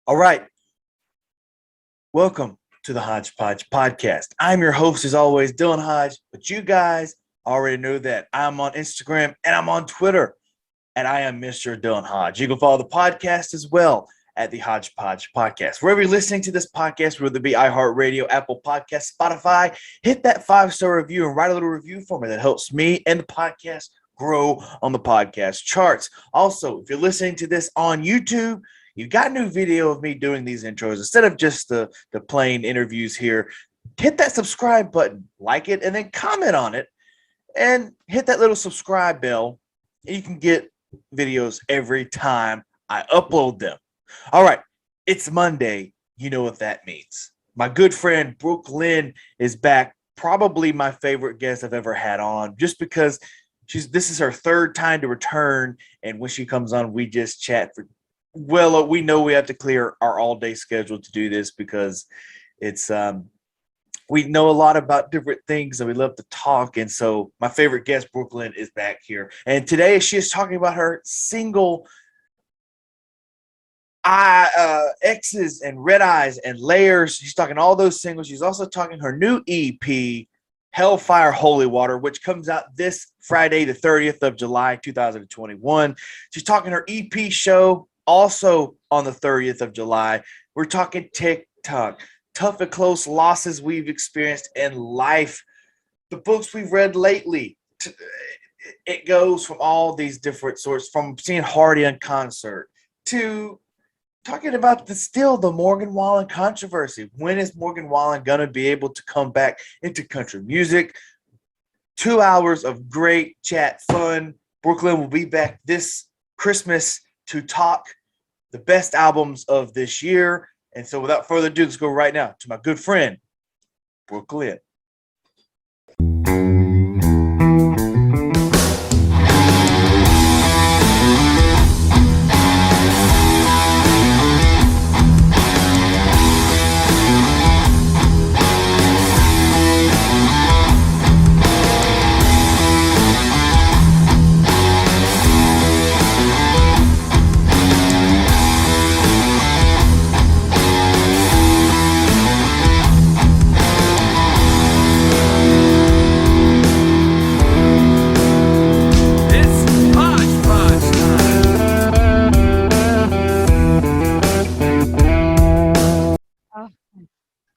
All right. Welcome to the Hodgepodge Podcast. I'm your host, as always, Dylan Hodge, but you guys already know that I'm on Instagram and I'm on Twitter, and I am Mr. Dylan Hodge. You can follow the podcast as well at the Hodgepodge Podcast. Wherever you're listening to this podcast, whether it be iHeartRadio, Apple Podcasts, Spotify, hit that 5-star review and write a little review for me. That helps me and the podcast grow on the podcast charts. Also, if you're listening to this on YouTube, you got a new video of me doing these intros instead of just the plain interviews here. Hit that subscribe button, like it, and then comment on it, and hit that little subscribe bell, and you can get videos every time I upload them. All right, it's Monday. You know what that means. My good friend Brooke Lynn is back. Probably my favorite guest I've ever had on, just because this is her third time to return, and when she comes on, we just chat for. Well, we know we have to clear our all-day schedule to do this because it's we know a lot about different things and we love to talk. And so my favorite guest, Brooke Lynn, is back here. And today she is talking about her single X's and Red Eyes and Layers. She's talking all those singles. She's also talking her new EP, Hellfire Holy Water, which comes out this Friday, the 30th of July, 2021. She's talking her EP show also on the 30th of July. We're talking TikTok, tough and close losses we've experienced in life, the books we've read lately. It goes from all these different sorts, from seeing Hardy in concert to talking about the Morgan Wallen controversy. When is Morgan Wallen going to be able to come back into country music? 2 hours of great chat, fun. Brooke Lynn will be back this Christmas to talk the best albums of this year. And so without further ado, let's go right now to my good friend, Brooke Lynn.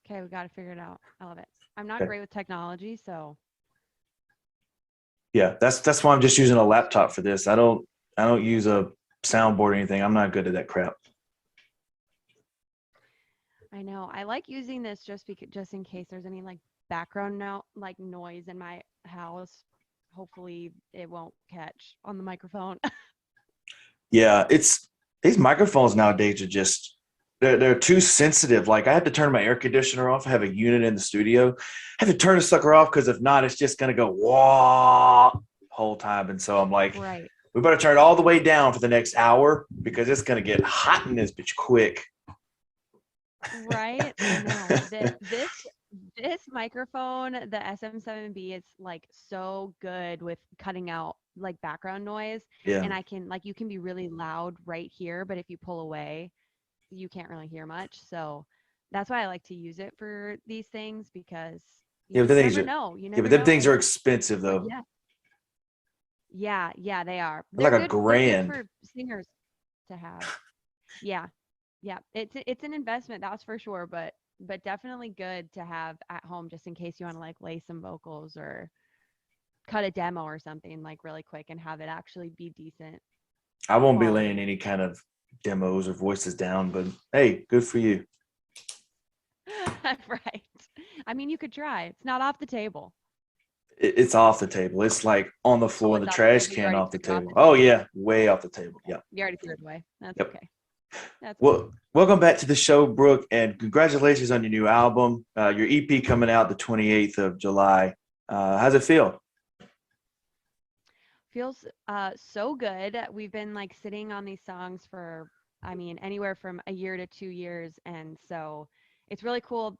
Okay, we got to figure it out. I love it. I'm not great with technology, so. Yeah, that's why I'm just using a laptop for this. I don't use a soundboard or anything. I'm not good at that crap. I know. I like using this just in case there's any like background noise in my house. Hopefully it won't catch on the microphone. Yeah, these microphones nowadays are just they're too sensitive. Like I have to turn my air conditioner off. I have a unit in the studio. I have to turn the sucker off because if not, it's just gonna go wah whole time. And so I'm like, right. We better turn it all the way down for the next hour because it's gonna get hot in this bitch quick. Right. I know. This microphone, the SM7B, is like so good with cutting out like background noise. Yeah. And you can be really loud right here, but if you pull away, you can't really hear much. So that's why I like to use it for these things because you never know. You never but know. them things are expensive though. Yeah, they are. They're like good, $1,000. They're good for singers to have. Yeah. It's an investment, that's for sure, but definitely good to have at home just in case you want to like lay some vocals or cut a demo or something like really quick and have it actually be decent. I won't be laying any kind of demos or voices down, but hey, good for you. Right. I mean, you could try. It's not off the table. It's off the table. It's like on the floor in the trash can off the table. Oh yeah, way off the table. Yeah. You already threw it away. That's okay. Well, welcome back to the show, Brooke, and congratulations on your new album. Your EP coming out the 28th of July. How's it feel? Feels so good. We've been like sitting on these songs for, I mean, anywhere from a year to 2 years, and so it's really cool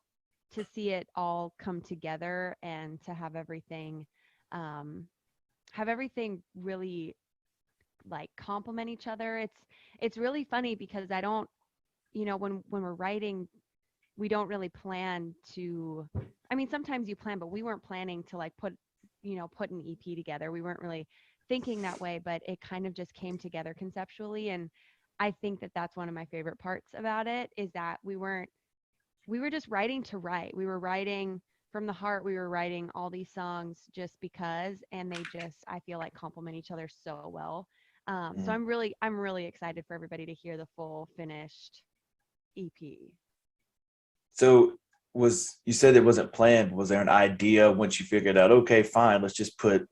to see it all come together and to have everything really like complement each other. It's really funny because I don't when we're writing, we don't really plan to, I mean, sometimes you plan, but we weren't planning to like put an EP together. We weren't really thinking that way, but it kind of just came together conceptually. And I think that that's one of my favorite parts about it, is that we were just writing to write. We were writing from the heart. We were writing all these songs just because, and they just, I feel like, complement each other so well. So Mhm. I'm really excited for everybody to hear the full finished EP. So you said it wasn't planned. Was there an idea once you figured out, okay, fine, let's put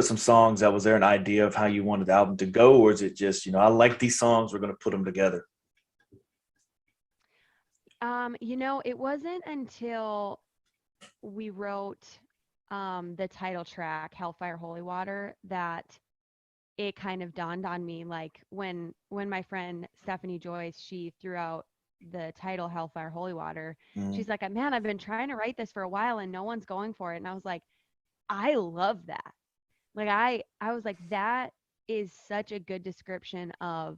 some songs out? Was there an idea of how you wanted the album to go? Or is it just, I like these songs, we're going to put them together? It wasn't until we wrote the title track, Hellfire Holy Water, that it kind of dawned on me, like when my friend Stephanie Joyce, she threw out the title Hellfire Holy Water. Mhm. She's like, man, I've been trying to write this for a while and no one's going for it. And I was like, I love that. Like I was like, that is such a good description of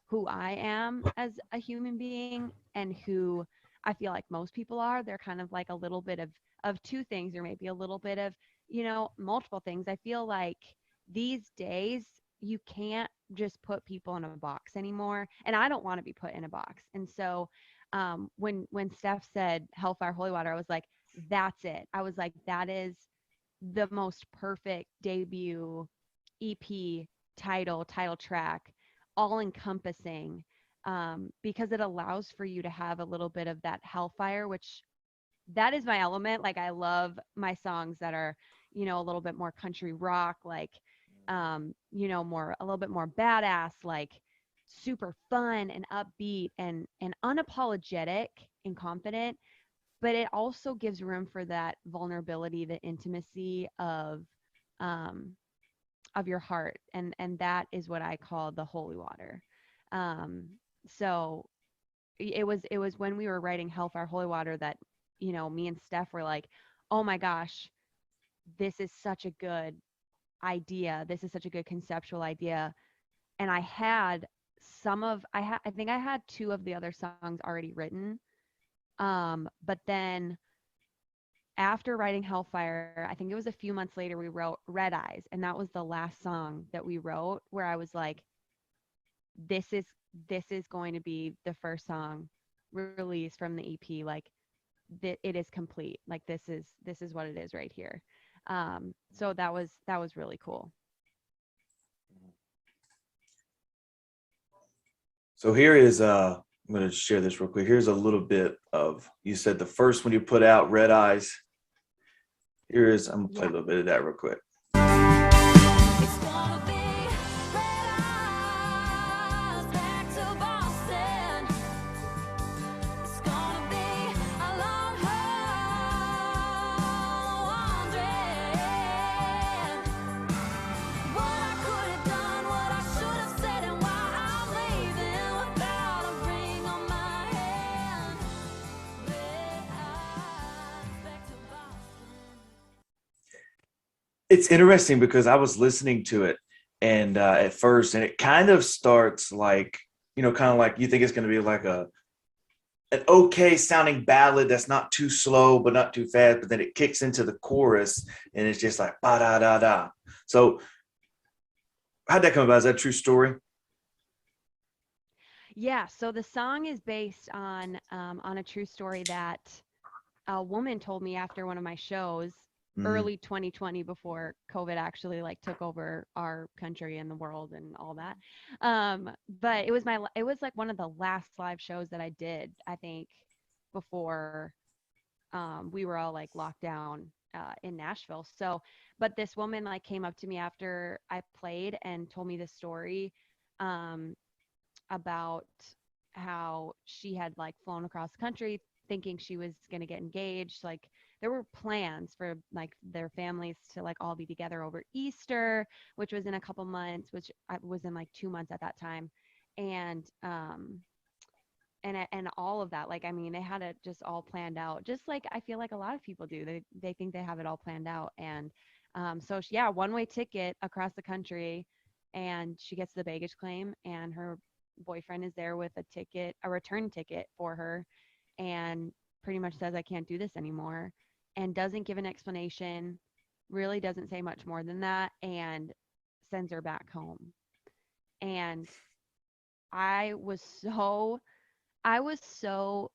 who I am as a human being and who I feel like most people are. They're kind of like a little bit of two things, or maybe a little bit of, multiple things. I feel like these days you can't just put people in a box anymore, and I don't want to be put in a box. And so when Steph said Hellfire Holy Water, I was like, that's it. I was like, that is the most perfect debut EP title track, all encompassing, because it allows for you to have a little bit of that hellfire, which that is my element. Like I love my songs that are, a little bit more country rock, like, more, a little bit more badass, like super fun and upbeat and unapologetic and confident, but it also gives room for that vulnerability, the intimacy um of your heart, and that is what I call the holy water. um so it was when we were writing Hellfire Holy Water that, me and Steph were like, oh my gosh, this is such a good idea, this is such a good conceptual idea. And I think I had two of the other songs already written. But then after writing Hellfire, I think it was a few months later, we wrote Red Eyes. And that was the last song that we wrote, where I was like, this is this is going to be the first song released from the EP. Like it is complete. Like this is what it is right here. So that was really cool. So here is I'm going to share this real quick. Here's a little bit of, you said the first one you put out, Red Eyes. Here is, I'm going to play a Yeah. little bit of that real quick. It's gonna be red eyes back to Boston. It's gonna be a long haul wandering. What I could have done, what I should have said, and why I'm leaving without a ring on my hand. Red eyes back to Boston. It's interesting because I was listening to it and at first, and it kind of starts like, kind of like you think it's going to be like an okay sounding ballad that's not too slow but not too fast, but then it kicks into the chorus and it's just like ba da da da. So how'd that come about? Is that a true story? Yeah, so the song is based on a true story that a woman told me after one of my shows Mm-hmm. early 2020, before COVID actually like took over our country and the world and all that. But it was like one of the last live shows that I did, I think, before we were all like locked down in Nashville. So, but this woman like came up to me after I played and told me this story um, about how she had like flown across the country thinking she was going to get engaged. Like there were plans for like their families to like all be together over Easter, which was in a couple months, which I was in like 2 months at that time. And all of that, like, I mean, they had it just all planned out, just like I feel like a lot of people do. They think they have it all planned out. And yeah, one way ticket across the country, and she gets the baggage claim, and her boyfriend is there with a return ticket for her, and pretty much says, I can't do this anymore, and doesn't give an explanation, really doesn't say much more than that, and sends her back home. And I was so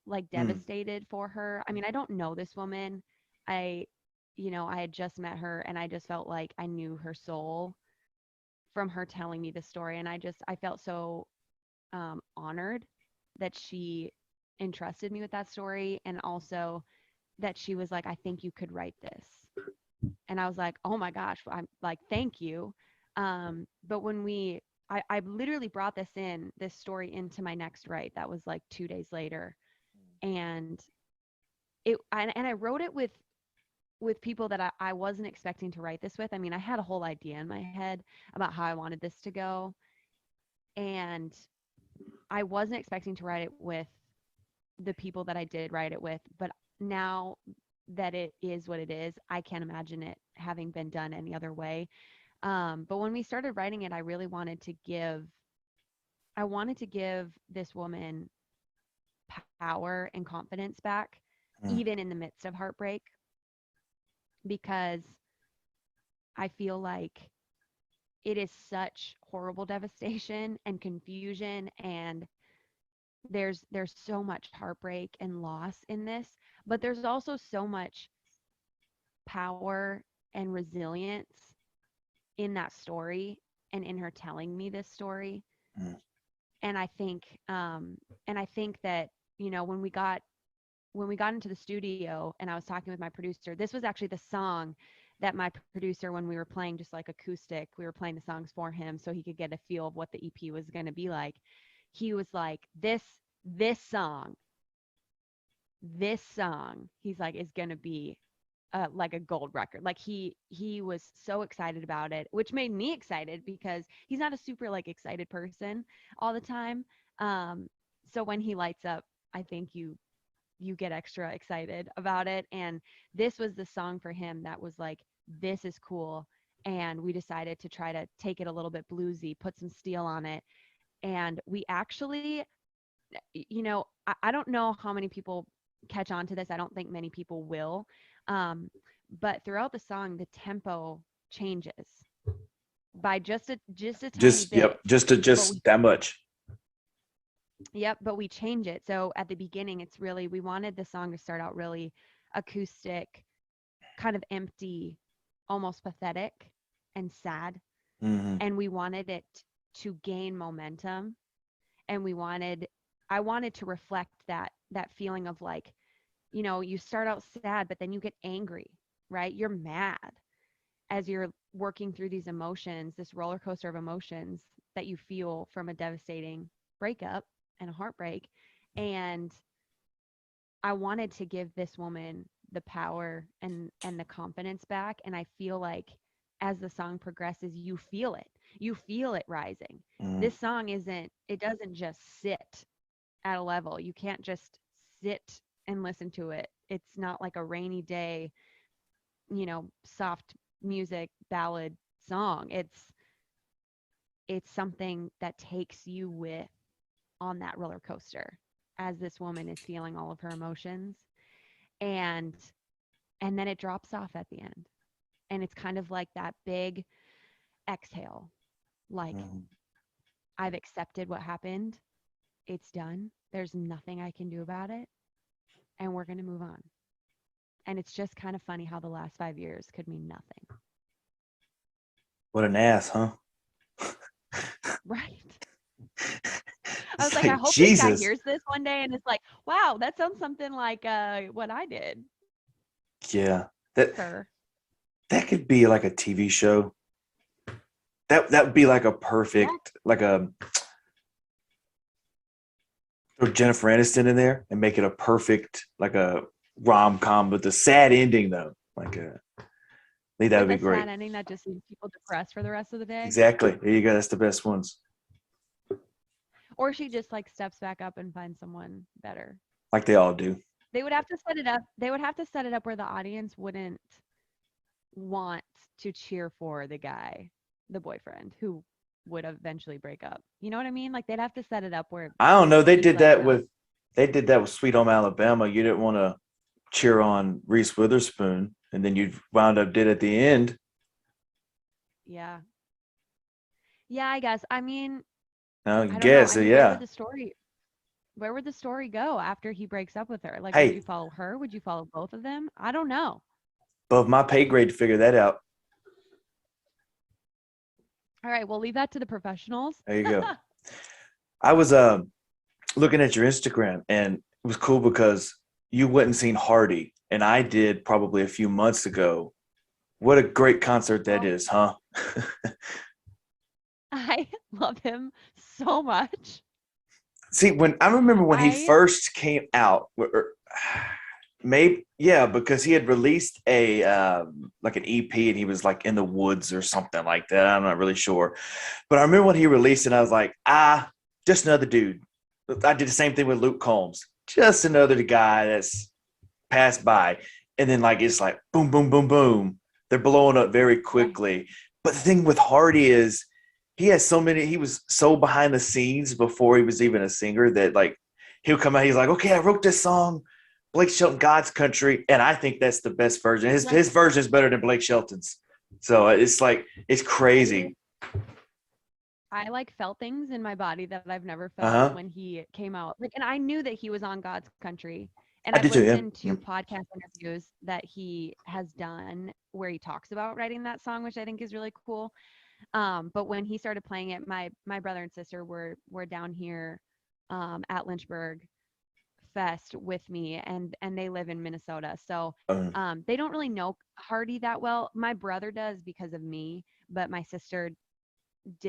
like Mm. devastated for her. I mean, I don't know this woman. I, I had just met her, and I just felt like I knew her soul from her telling me this story. And I felt so honored that she entrusted me with that story. And also that she was like, I think you could write this. And I was like, oh my gosh, I'm like, thank you. But I literally brought this story into my next write. That was like 2 days later. And I wrote it with people that I wasn't expecting to write this with. I mean, I had a whole idea in my head about how I wanted this to go. And I wasn't expecting to write it with the people that I did write it with. But now that it is what it is, I can't imagine it having been done any other way. But when we started writing it, I really wanted to give this woman power and confidence back, Mm. even in the midst of heartbreak, because I feel like it is such horrible devastation and confusion, and there's so much heartbreak and loss in this, but there's also so much power and resilience in that story and in her telling me this story. Mm. And I think that, when we got into the studio and I was talking with my producer, this was actually the song that my producer, when we were playing just like acoustic, we were playing the songs for him so he could get a feel of what the EP was going to be like. He was like, this song, he's like, is going to be like a gold record. Like he was so excited about it, which made me excited because he's not a super like excited person all the time. So when he lights up, I think you get extra excited about it. And this was the song for him that was like, this is cool. And we decided to try to take it a little bit bluesy, put some steel on it. And we actually, I don't know how many people catch on to this. I don't think many people will. But throughout the song, the tempo changes by just a tiny bit. Yep, just that much. Yep, but we change it. So at the beginning, we wanted the song to start out really acoustic, kind of empty, almost pathetic and sad. Mm-hmm. And we wanted it to gain momentum. And I wanted to reflect that feeling of like, you start out sad, but then you get angry, right? You're mad as you're working through these emotions, this roller coaster of emotions that you feel from a devastating breakup and a heartbreak. And I wanted to give this woman the power and the confidence back. And I feel like as the song progresses, you feel it rising. Mm. This song doesn't just sit at a level. You can't just sit and listen to it. It's not like a rainy day, soft music ballad song. It's something that takes you on that roller coaster as this woman is feeling all of her emotions, and then it drops off at the end, and it's kind of like that big exhale, like, I've accepted what happened, it's done, there's nothing I can do about it, and we're going to move on. And it's just kind of funny how the last 5 years could mean nothing. What an ass, huh? Right. I was It's like, I hope this guy Jesus. hears this one day and it's like, wow, that sounds something like what I did. Yeah, Sir. that could be like a TV show. That would be like a perfect, like a throw Jennifer Aniston in there and make it a perfect, like a rom-com with a sad ending though. Like I think that would be great. Sad ending that just leaves people depressed for the rest of the day. Exactly. There you go. That's the best ones. Or she just like steps back up and finds someone better. Like they all do. They would have to set it up. They would have to set it up where the audience wouldn't want to cheer for the guy, the boyfriend, who would eventually break up. You know what I mean? Like they'd have to set it up where I don't know. They he's did like, that no. with Sweet Home Alabama. You didn't want to cheer on Reese Witherspoon, and then you wound up did at the end. Yeah. Yeah, I guess. I mean, I I don't know. guess, I mean, where yeah. would the story go after he breaks up with her? Like, would Hey, you follow her? Would you follow both of them? I don't know. above my pay grade to figure that out. All right, we'll leave that to the professionals. There you go. I was looking at your Instagram, and it was cool because you went and seen Hardy, and I did probably a few months ago. What a great concert that Oh, is, huh? I love him so much. See, when I remember when he I first came out, maybe yeah, because he had released a like an EP, and he was like in the woods or something like that. I'm not really sure, but I remember when he released it, I was like, just another dude. I did the same thing with Luke Combs, just another guy that's passed by, and then like it's like boom, boom, boom, boom. They're blowing up very right. quickly. But the thing with Hardy is he has so many. He was so behind the scenes before he was even a singer that like he'll come out. He's like, okay, I wrote this song, Blake Shelton, God's Country, and I think that's the best version. His Right. version is better than Blake Shelton's. So it's like it's crazy. I like felt things in my body that I've never Uh felt huh. when he came out. Like, and I knew that he was on God's Country. And I I've did too. Yeah. listened to podcast interviews that he has done where he talks about writing that song, which I think is really cool. But when he started playing it, my brother and sister were down here at Lynchburg Fest with me, and they live in Minnesota. So Um, they don't really know Hardy that well. My brother does because of me, but my sister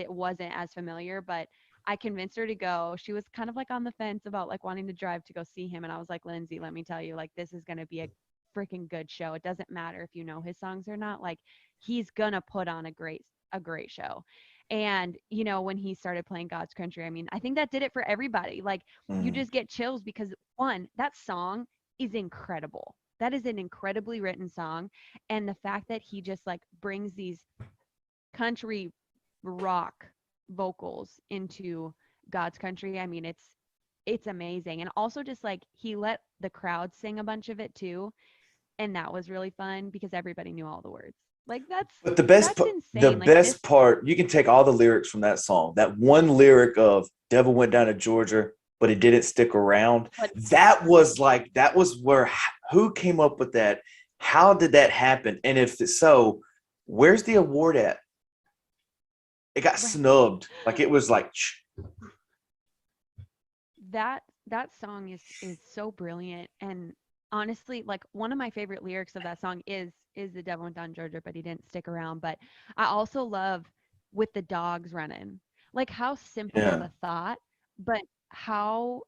wasn't as familiar. But I convinced her to go. She was kind of like on the fence about like wanting to drive to go see him, and I was like, Lindsay, let me tell you, like this is gonna be a freaking good show. It doesn't matter if you know his songs or not. Like he's gonna put on a great show. And when he started playing God's Country, I mean, I think that did it for everybody. Like you mm. just get chills because one, that song is incredible. That is an incredibly written song. And the fact that he just like brings these country rock vocals into God's Country, I mean, it's amazing. And also just like he let the crowd sing a bunch of it too, and that was really fun because everybody knew all the words. Like But that's the insane. Like this best part, you can take all the lyrics from that song. That one lyric of "Devil went down to Georgia, but it didn't stick around." but That was where who came up with that? How did that happen? And if so, where's the award at? It got right. snubbed. Like it was like, That song is so brilliant. And honestly, like one of my favorite lyrics of that song is the devil went down Georgia, but he didn't stick around. But I also love with the dogs running. Like how simple of yeah, a thought, but how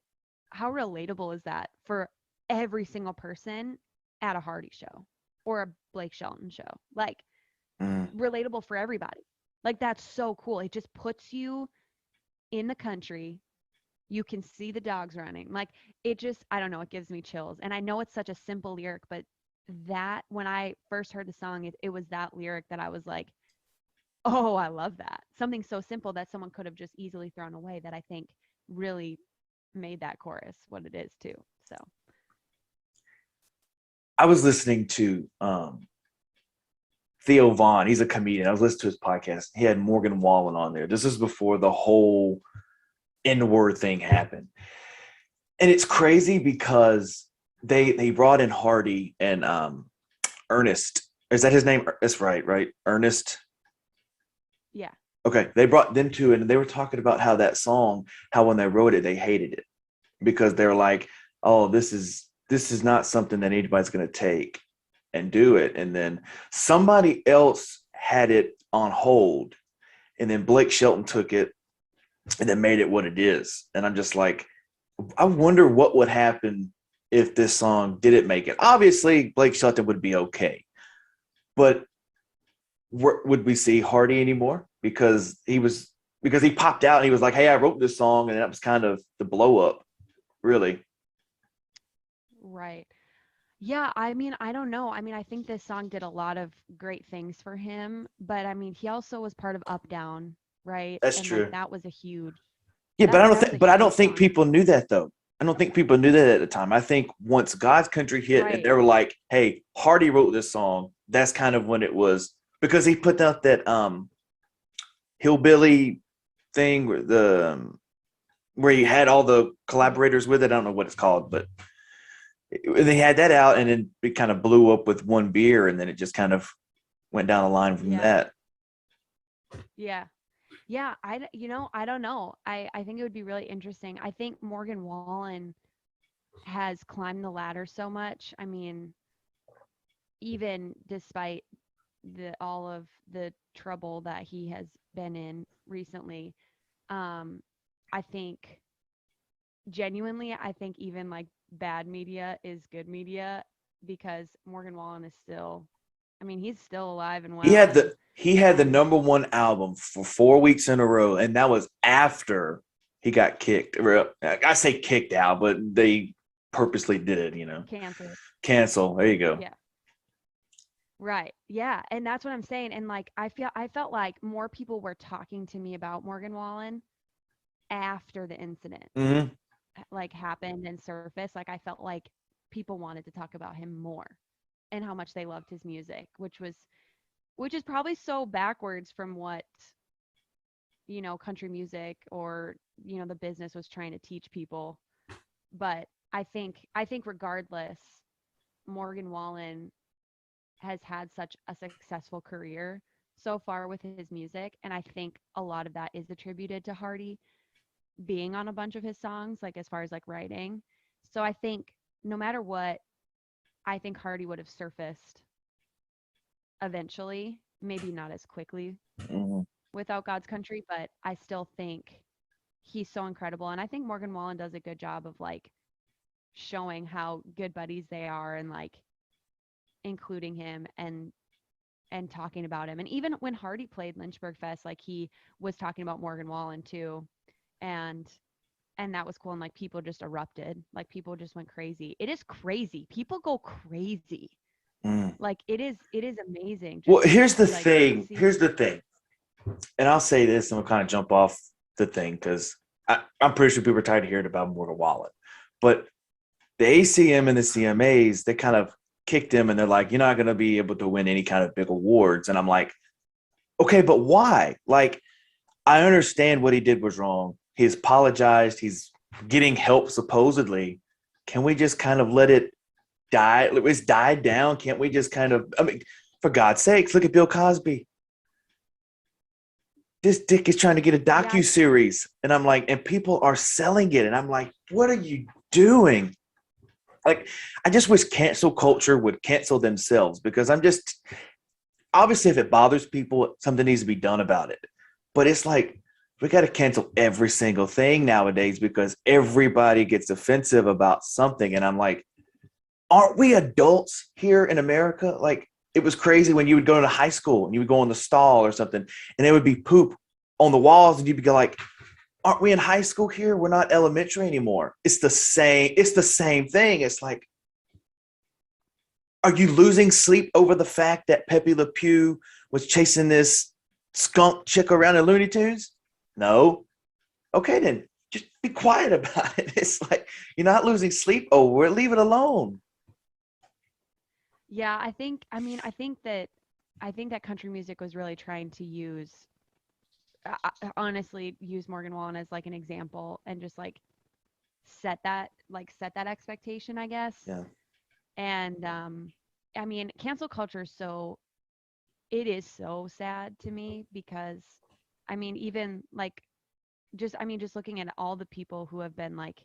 relatable is that for every single person at a Hardy show or a Blake Shelton show? Like mm. relatable for everybody. Like that's so cool. It just puts you in the country. You can see the dogs running. Like it just, I don't know, it gives me chills. And I know it's such a simple lyric, but that when I first heard the song, it was that lyric that I was like, oh, I love that. Something so simple that someone could have just easily thrown away that I think really made that chorus what it is too. So I was listening to Theo Vaughn. He's a comedian. I was listening to his podcast. He had Morgan Wallen on there. This is before the whole N-word thing happened. And it's crazy because they brought in Hardy and Ernest. Is that his name? That's right, right? Ernest. yeah, Okay. They brought them to it, and they were talking about how that song, how when they wrote it, they hated it because they're like, oh, this is not something that anybody's gonna take and do it. And then somebody else had it on hold, and then Blake Shelton took it and then made it what it is. And I'm just like, I wonder what would happen if this song didn't make it. Obviously, Blake Shelton would be okay, but would we see Hardy anymore? Because he popped out and he was like, "Hey, I wrote this song," and that was kind of the blow up, really. right. Yeah, I mean, I don't know. I mean, I think this song did a lot of great things for him, but I mean, he also was part of Up Down, right? That's And true. like that was a huge Yeah, but that I don't that was think a but I huge don't think song. people knew that though. I don't think people knew that at the time. I think once God's Country hit and Right. they were like, "Hey, Hardy wrote this song." That's kind of when it was because he put out that hillbilly thing where where he had all the collaborators with it. I don't know what it's called, but they had that out, and then it kind of blew up with one beer, and then it just kind of went down the line from Yeah. that. Yeah. Yeah, I don't know. I think it would be really interesting. I think Morgan Wallen has climbed the ladder so much. I mean, even despite all of the trouble that he has been in recently, um, I think genuinely, I think even like bad media is good media because Morgan Wallen is still, I mean, he's still alive and He well, had and the and number one album for 4 weeks in a row, and that was after he got kicked. I say kicked out, but they purposely did it. canceled. Cancel. There you go. Yeah. Right. Yeah. And that's what I'm saying. And like I felt like more people were talking to me about Morgan Wallen after the incident Hmm. like happened and surfaced. Like I felt like people wanted to talk about him more and how much they loved his music, which is probably so backwards from what, country music or, the business was trying to teach people. But I think regardless, Morgan Wallen has had such a successful career so far with his music. And I think a lot of that is attributed to Hardy being on a bunch of his songs, like as far as like writing. So I think no matter what, I think Hardy would have surfaced eventually, maybe not as quickly Hmm. without God's Country, but I still think he's so incredible. And I think Morgan Wallen does a good job of like showing how good buddies they are and like including him and talking about him. And even when Hardy played Lynchburg Fest, like he was talking about Morgan Wallen too. And that was cool. And like people just erupted. Like people just went crazy. It is crazy. People go crazy. Mm. Like it is amazing. Well, Just here's the like thing. see. Here's the thing. And I'll say this, and we'll kind of jump off the thing because I'm pretty sure people are tired of hearing about Morgan Wallen. But the ACM and the CMAs, they kind of kicked him and they're like, you're not going to be able to win any kind of big awards. And I'm like, okay, but why? Like, I understand what he did was wrong. He's apologized. He's getting help, supposedly. Can we just kind of let it die? It's died down. Can't we just kind of, I mean, for God's sakes, look at Bill Cosby. This dick is trying to get a Yeah, docu-series. And I'm like, and people are selling it. And I'm like, what are you doing? Like, I just wish cancel culture would cancel themselves because I'm just obviously if it bothers people, something needs to be done about it. But it's like we got to cancel every single thing nowadays because everybody gets offensive about something. And I'm like, aren't we adults here in America? Like it was crazy when you would go to high school and you would go in the stall or something and there would be poop on the walls and you'd be like, aren't we in high school here? We're not elementary anymore. It's the same thing. It's like, are you losing sleep over the fact that Pepe Le Pew was chasing this skunk chick around in Looney Tunes? No. Okay, then just be quiet about it. It's like you're not losing sleep over it. Leave it alone. yeah. I think that country music was really trying to honestly use Morgan Wallen as like an example and just like set that expectation, I guess. Yeah. And I mean, cancel culture is it is so sad to me because I mean, even like just looking at all the people who have been like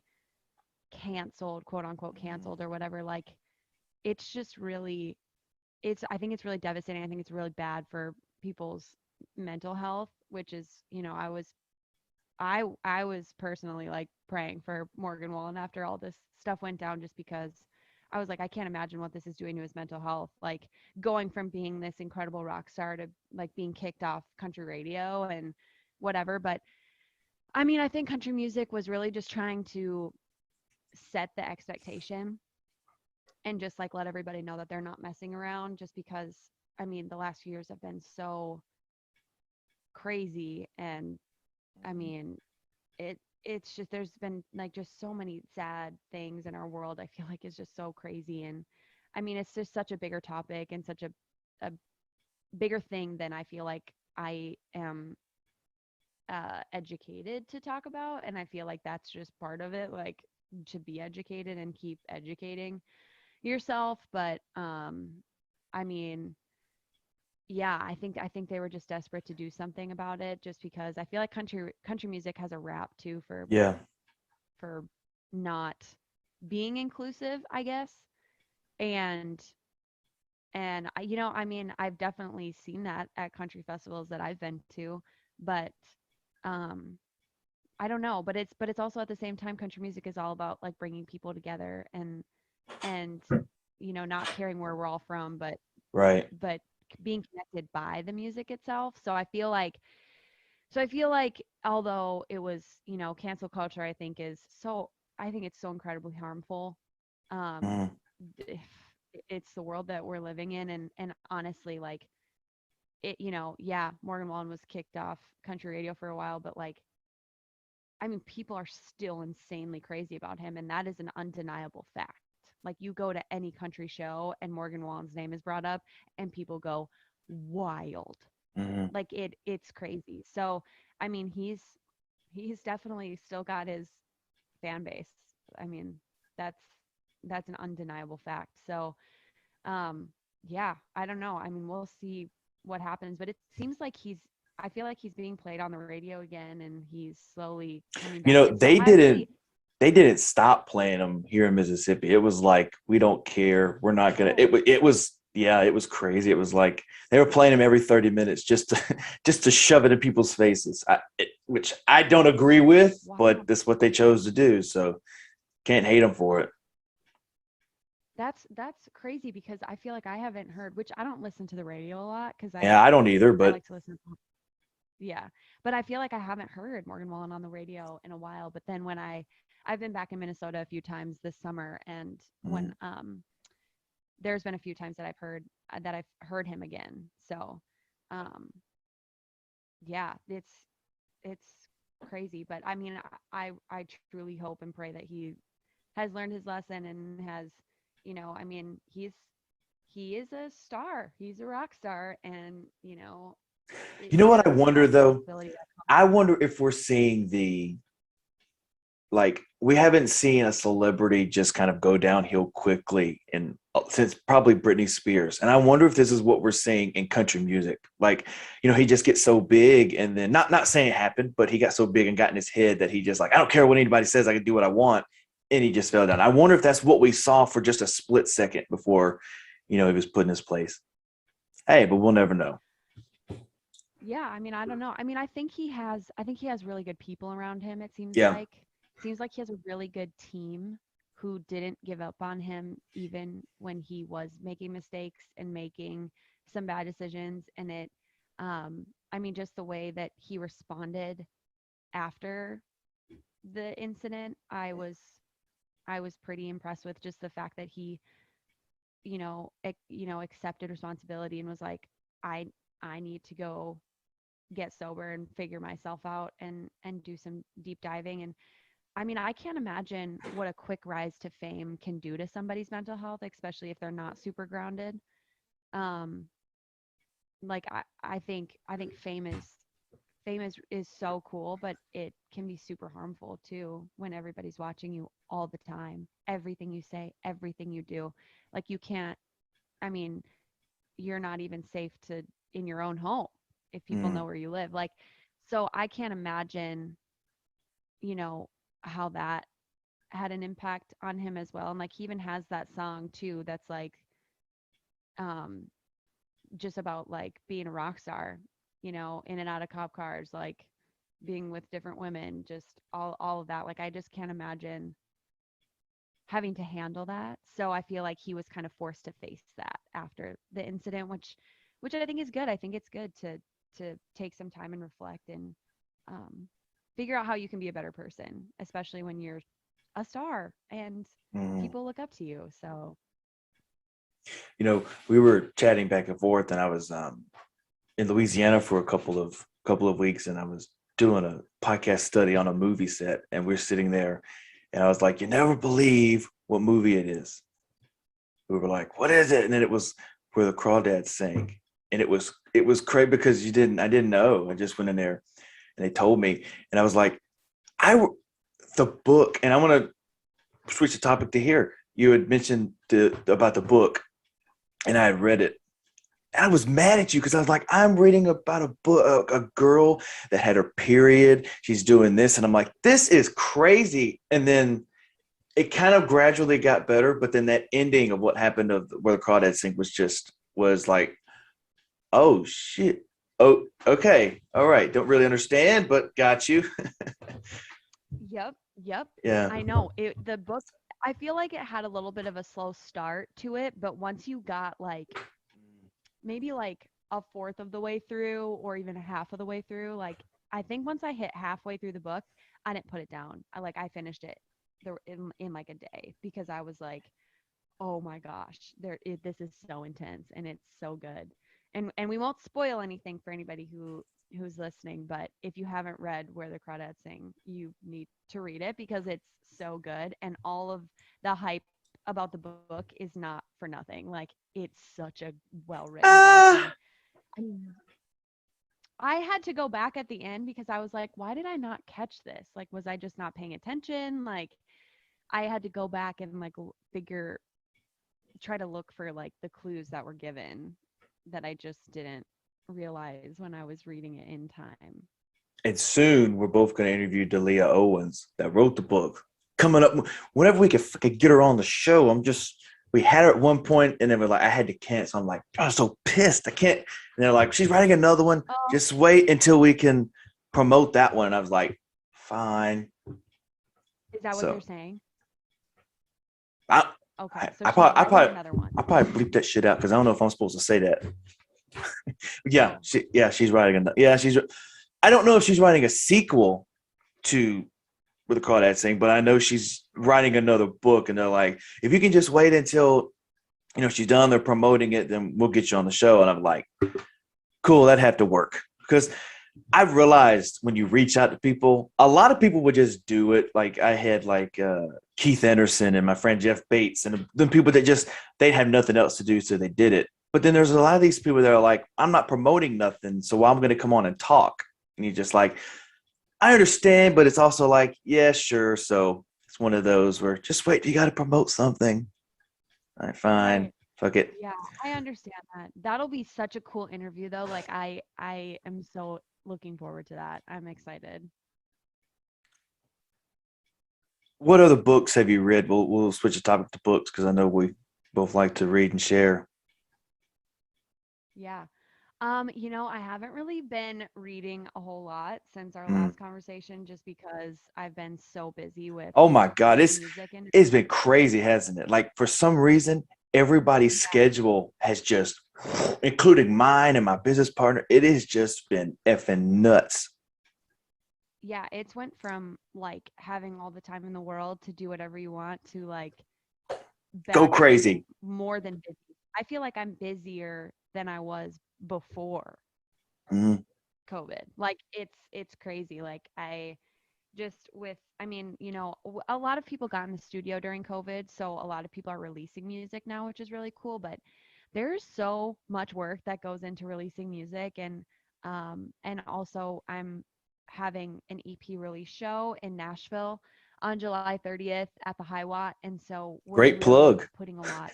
canceled, quote unquote canceled or whatever, like it's just really I think it's really devastating. I think it's really bad for people's mental health, which is, I was personally like praying for Morgan Wallen after all this stuff went down just because I was like, I can't imagine what this is doing to his mental health. Like going from being this incredible rock star to like being kicked off country radio and whatever. But I mean, I think country music was really just trying to set the expectation and just like let everybody know that they're not messing around just because I mean, the last few years have been so crazy. And I mean, it's just, there's been like just so many sad things in our world. I feel like it's just so crazy. And I mean, it's just such a bigger topic and such a bigger thing than I feel like I am educated to talk about. And I feel like that's just part of it, like to be educated and keep educating yourself. But I mean, yeah, I think they were just desperate to do something about it, just because I feel like country music has a rap too Yeah. for not being inclusive, I guess. And I mean, I've definitely seen that at country festivals that I've been to, but um I don't know, but it's also at the same time, country music is all about like bringing people together and not caring where we're all from, Right. but being connected by the music itself. So I feel like although it was, cancel culture, I think it's so incredibly harmful. Um Mhm. if it's the world that we're living in, and honestly, like yeah, Morgan Wallen was kicked off country radio for a while, but like, I mean, people are still insanely crazy about him, and that is an undeniable fact. Like, you go to any country show and Morgan Wallen's name is brought up, and people go wild. Mhm. Like, it's crazy. So, I mean, he's definitely still got his fan base. I mean, that's that's an undeniable fact. So, um, yeah, I don't know. I mean, we'll see what happens, but it seems like I feel like he's being played on the radio again, and he's slowly coming You back know, in. So I really, they didn't stop playing them here in Mississippi. It was like, we don't care. We're not gonna. oh, It was, yeah, it was crazy. It was like they were playing them every 30 minutes just to just to shove it in people's faces, which I don't agree with, wow. but that's what they chose to do. So can't hate them for it. That's crazy, because I feel like I haven't heard, which I don't listen to the radio a lot, because Yeah, I don't either, I but like to listen. Yeah, but I feel like I haven't heard Morgan Wallen on the radio in a while. But then I've been back in Minnesota a few times this summer, and when mm, there's been a few times that I've heard him again. So, um, yeah, it's crazy. But I mean, I truly hope and pray that he has learned his lesson and has, I mean, he is a star. He's a rock star, and you know what I there's a wonder though? responsibility that comes I with wonder if we're seeing like, we haven't seen a celebrity just kind of go downhill quickly in since probably Britney Spears. And I wonder if this is what we're seeing in country music. Like, he just gets so big, and then not saying it happened, but he got so big and got in his head that he just like, I don't care what anybody says, I can do what I want. And he just fell down. I wonder if that's what we saw for just a split second before, he was put in his place. Hey, but we'll never know. Yeah, I mean, I don't know. I mean, I think he has really good people around him, it Yeah. seems like he has a really good team who didn't give up on him even when he was making mistakes and making some bad decisions. And I mean, just the way that he responded after the incident, I was pretty impressed with, just the fact that he, accepted responsibility and was like, I I need to go get sober and figure myself out and do some deep diving. And I mean, I can't imagine what a quick rise to fame can do to somebody's mental health, especially if they're not super grounded. um like I think fame is so cool, but it can be super harmful too when everybody's watching you all the time, everything you say, everything you do. Like, you can't, I mean, you're not even safe to in your own home if people Mm. know where you live. Like, so I can't imagine, you know, how that had an impact on him as well. And like, he even has that song too that's like um just about like being a rock star, in and out of cop cars, like being with different women, just all of that. Like, I just can't imagine having to handle that. So I feel like he was kind of forced to face that after the incident, which I think is good. I think it's good to take some time and reflect and um, figure out how you can be a better person, especially when you're a star and Mm. people look up to you. So We were chatting back and forth, and I was in Louisiana for a couple of weeks, and I was doing a podcast study on a movie set, and we're sitting there, and I was like, "You never believe what movie it is." We were like, "What is it?" And then it was Where the Crawdads Sing, and it was crazy because I didn't know. I just went in there, and they told me, and I was like, the book, and I want to switch the topic to here. You had mentioned about the book, and I had read it. And I was mad at you because I was like, I'm reading about a book, a girl that had her period. She's doing this, and I'm like, this is crazy. And then it kind of gradually got better, but then that ending of what happened of Where the Crawdads Sing was like, oh shit. Oh, okay, all right. Don't really understand, but got you. Yep. Yeah. I know. The book, I feel like it had a little bit of a slow start to it, but once you got like maybe like a fourth of the way through or even a half of the way through, like I think once I hit halfway through the book, I didn't put it down. I finished it in like a day because I was like, oh my gosh, this is so intense and it's so good. And we won't spoil anything for anybody who's listening, but if you haven't read Where the Crawdads Sing, you need to read it because it's so good, and all of the hype about the book is not for nothing. Like it's such a well-written book. And, I mean, I had to go back at the end because I was like, why did I not catch this? Like, was I just not paying attention? Like, I had to go back and like try to look for like the clues that were given that I just didn't realize when I was reading it in time. And soon we're both going to interview Delia Owens that wrote the book. Coming up, whenever we could get her on the show, we had her at one point, and then we're like, I had to cancel. I'm like, I'm so pissed. I can't. And they're like, she's writing another one. Oh. Just wait until we can promote that one. And I was like, fine. Is that what So- they're saying? I Okay, so I she's probably- writing another one. I'll probably bleep that shit out because I don't know if I'm supposed to say that. Yeah, she's writing another. Yeah, I don't know if she's writing a sequel to Where the Crawdads Sing, but I know she's writing another book, and they're like, if you can just wait until she's done, they're promoting it, then we'll get you on the show. And I'm like, cool, that'd have to work because I've realized when you reach out to people, a lot of people would just do it. Like I had Keith Anderson and my friend Jeff Bates, and the people that they'd have nothing else to do, so they did it. But then there's a lot of these people that are like, I'm not promoting nothing, so I'm going to come on and talk. And you're just like, I understand, but it's also like, yeah, sure. So it's one of those where just wait, you got to promote something. All right, fine. Right. Fuck it. Yeah, I understand that. That'll be such a cool interview though. Like I am so looking forward to that. I'm excited. What other books have you read? We'll switch the topic to books because I know we both like to read and share. Yeah. I haven't really been reading a whole lot since our last conversation just because I've been so busy with Oh my God, music and it's been crazy, hasn't it? Like for some reason, everybody's schedule has just, including mine and my business partner, it has just been effing nuts. yeah, it's went from like having all the time in the world to do whatever you want to like Go back crazy. more than busy. I feel like I'm busier than I was before Mhm. COVID. Like it's crazy. Like a lot of people got in the studio during COVID, so a lot of people are releasing music now, which is really cool, but there's so much work that goes into releasing music, and also I'm having an EP release show in Nashville on July 30th at the High Watt, and so we're Great really plug. putting a lot.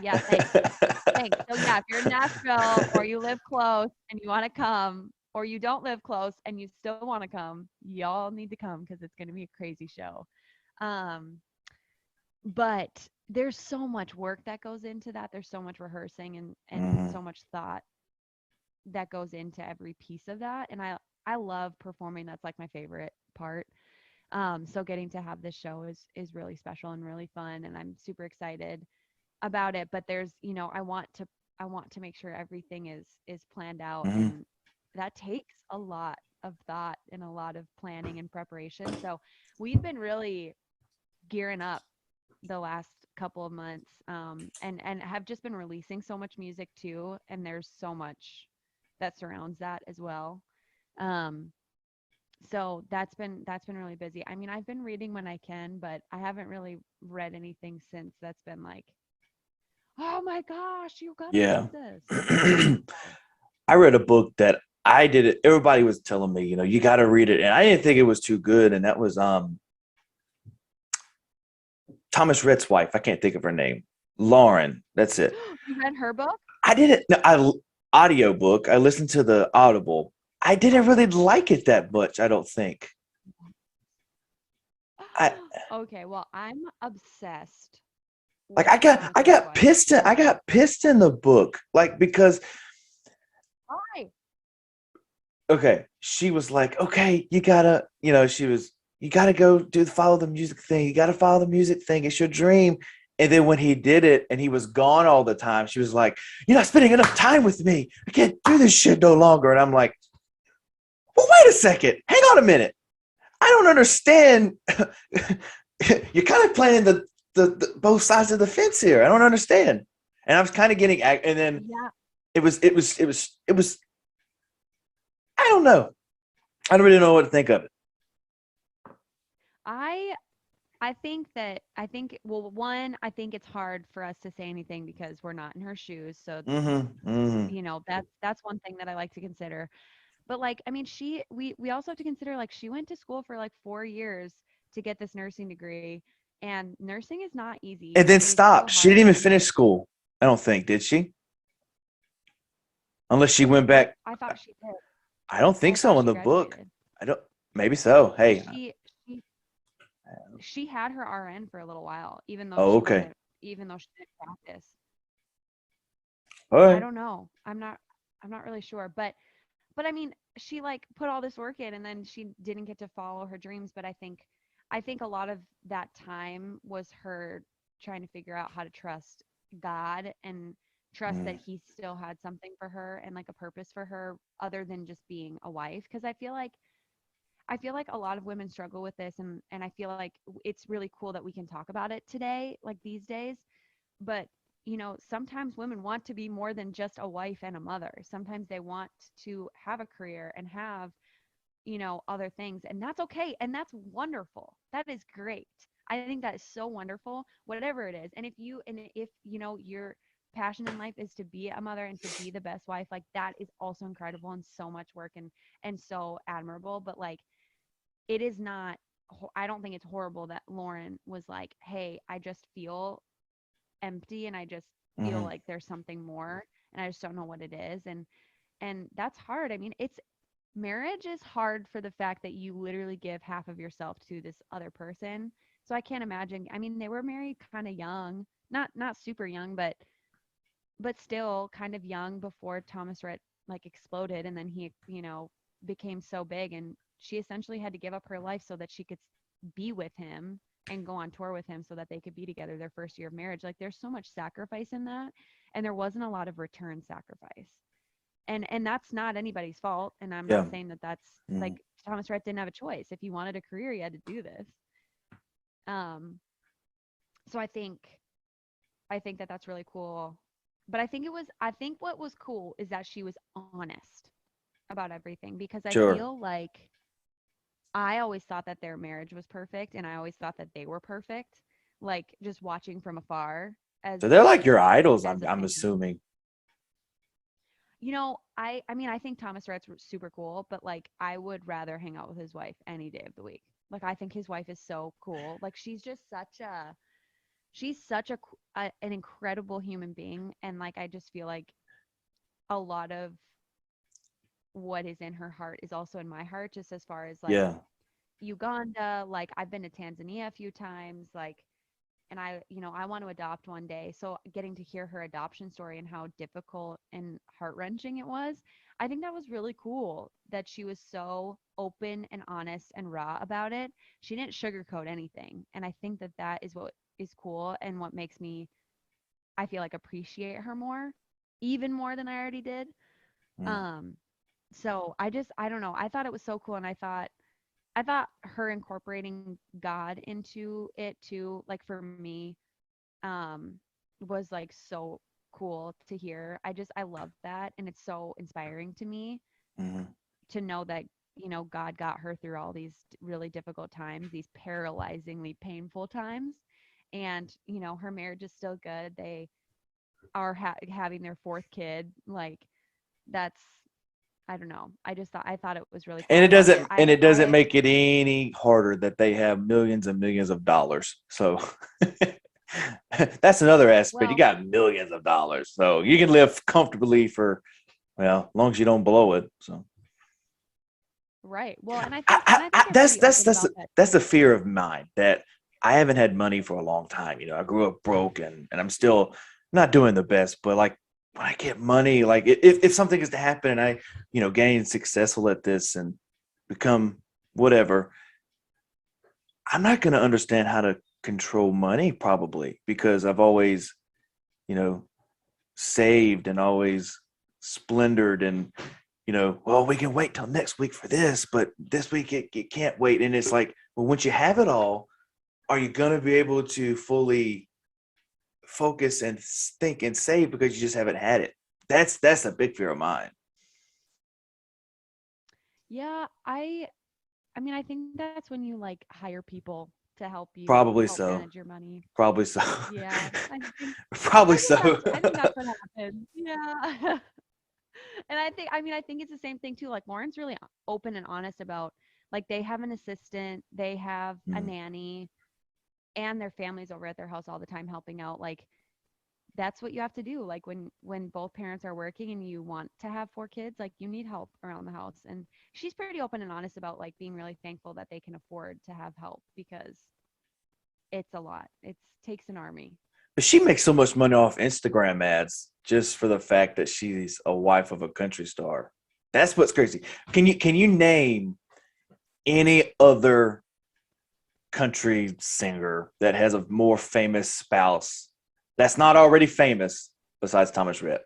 Yeah, thanks. So yeah, if you're in Nashville or you live close and you want to come, or you don't live close and you still want to come, y'all need to come because it's going to be a crazy show. But there's so much work that goes into that. There's so much rehearsing and so much thought that goes into every piece of that. And I love performing. That's like my favorite part. So getting to have this show is really special and really fun, and I'm super excited about it. But there's, I want to make sure everything is planned out, and that takes a lot of thought and a lot of planning and preparation. So we've been really gearing up the last couple of months, and have just been releasing so much music too, and there's so much that surrounds that as well. Um, so that's been really busy. I mean, I've been reading when I can, but I haven't really read anything since that's been like, oh my gosh, you gotta Yeah. read this. So, I read a book that I did it. Everybody was telling me, you got to read it, and I didn't think it was too good. And that was Thomas Rhett's wife. I can't think of her name. Lauren. That's it. you read her book? I didn't. No, audio book. I listened to the Audible. I didn't really like it that much. I don't think. I Okay, well, I'm obsessed like. with Thomas I Rhett's got wife. pissed. I got pissed in the book, like because Why? okay, she was like, okay, you gotta, you gotta go follow the music thing. You gotta follow the music thing. It's your dream. And then when he did it and he was gone all the time, she was like, you're not spending enough time with me. I can't do this shit no longer. And I'm like, well, wait a second. Hang on a minute. I don't understand. You're kind of playing the both sides of the fence here. I don't understand. And I was kind of getting, and then Yeah, it was, I don't know. I don't really know what to think of it. I I think well, one, I think it's hard for us to say anything because we're not in her shoes. So, Mm-hmm. Mm-hmm. that's one thing that I like to consider. But like, I mean, we also have to consider like she went to school for like 4 years to get this nursing degree, and nursing is not easy. And then It is so stop. She didn't hard. even And finish school. I don't think, did she? Unless she went back. I thought she did. I don't I think thought so in she the book. graduated. I don't. Maybe so. Well, Hey. she she had her RN for a little while, Oh, okay. even though she didn't practice. All I right. don't know. I'm not really sure, but I mean, she like put all this work in and then she didn't get to follow her dreams, but I think a lot of that time was her trying to figure out how to trust God and trust that Mm, he still had something for her and like a purpose for her other than just being a wife, because I feel like a lot of women struggle with this, and I feel like it's really cool that we can talk about it today, like these days. But sometimes women want to be more than just a wife and a mother. Sometimes they want to have a career and have other things, and that's okay, and that's wonderful. That is great. I think that is so wonderful, whatever it is. And if your passion in life is to be a mother and to be the best wife, like that is also incredible and so much work and so admirable. But like, it is not I don't think it's horrible that Lauren was like, hey, I just feel empty and I just feel mhm. like there's something more and I just don't know what it is. And that's hard. I mean, it's marriage is hard for the fact that you literally give half of yourself to this other person. So I can't imagine. I mean, they were married kind of young, not super young, but still kind of young before Thomas Rhett like exploded, and then he, became so big, and she essentially had to give up her life so that she could be with him and go on tour with him so that they could be together their first year of marriage. Like there's so much sacrifice in that, and there wasn't a lot of return sacrifice. And that's not anybody's fault, and I'm Yeah. not saying that that's Mhm. like Thomas Rhett didn't have a choice. If he wanted a career, he had to do this. Um so I think that that's really cool. But I think what was cool is that she was honest about everything, because I Sure. feel like I always thought that their marriage was perfect and I always thought that they were perfect, like just watching from afar as So they're like your idols. as a I'm fan. assuming. I mean, I think Thomas Rhett's super cool, but like I would rather hang out with his wife any day of the week. Like I think his wife is so cool. Like she's such an incredible human being, and like I just feel like a lot of what is in her heart is also in my heart, just as far as like Yeah. Uganda. Like I've been to Tanzania a few times, like, and I want to adopt one day. So getting to hear her adoption story and how difficult and heart-wrenching it was, I think that was really cool that she was so open and honest and raw about it. She didn't sugarcoat anything, and I think that that is what is cool and what makes me, I feel like, appreciate her more, even more than I already did. Mm. Um, so I don't know. I thought it was so cool, and I thought her incorporating God into it too, like for me, um, was like so cool to hear. I love that, and it's so inspiring to me Hmm. to know that, God got her through all these really difficult times, these paralyzingly painful times. And, her marriage is still good. They are having their fourth kid. Like, that's, I don't know. I thought it was really cool. And I it loved doesn't it. and it doesn't make it any harder that they have millions and millions of dollars. So that's another aspect. You Well, got millions of dollars, so you can live comfortably for, well, as long as you don't blow it. So right. Well, and I I, think I, and I I, think they're that's pretty that's open that's about that that's a too. fear of mine that I haven't had money for a long time. I grew up broke, and I'm still not doing the best. But like when I get money, like if something is to happen and I gain successful at this and become whatever, I'm not going to understand how to control money probably because I've always, you know, saved and always splendored and, well, we can wait till next week for this, but this week it can't wait. And it's like, well, once you have it all, are you going to be able to fully focus and think and save because you just haven't had it? That's a big fear of mine. Yeah, I mean, I think that's when you like hire people to Probably help so. manage your money. Probably so. Yeah, Probably so. I think that's what happened. Yeah. And I think it's the same thing too. Like Lauren's really open and honest about, like, they have an assistant, they have a Mm. nanny, and their family's over at their house all the time helping out. Like, that's what you have to do. Like when both parents are working and you want to have four kids, like, you need help around the house. And she's pretty open and honest about, like, being really thankful that they can afford to have help because it's a lot. It takes an army. But she makes so much money off Instagram ads just for the fact that she's a wife of a country star. That's what's crazy. Can you name any other country singer that has a more famous spouse that's not already famous besides Thomas Rhett?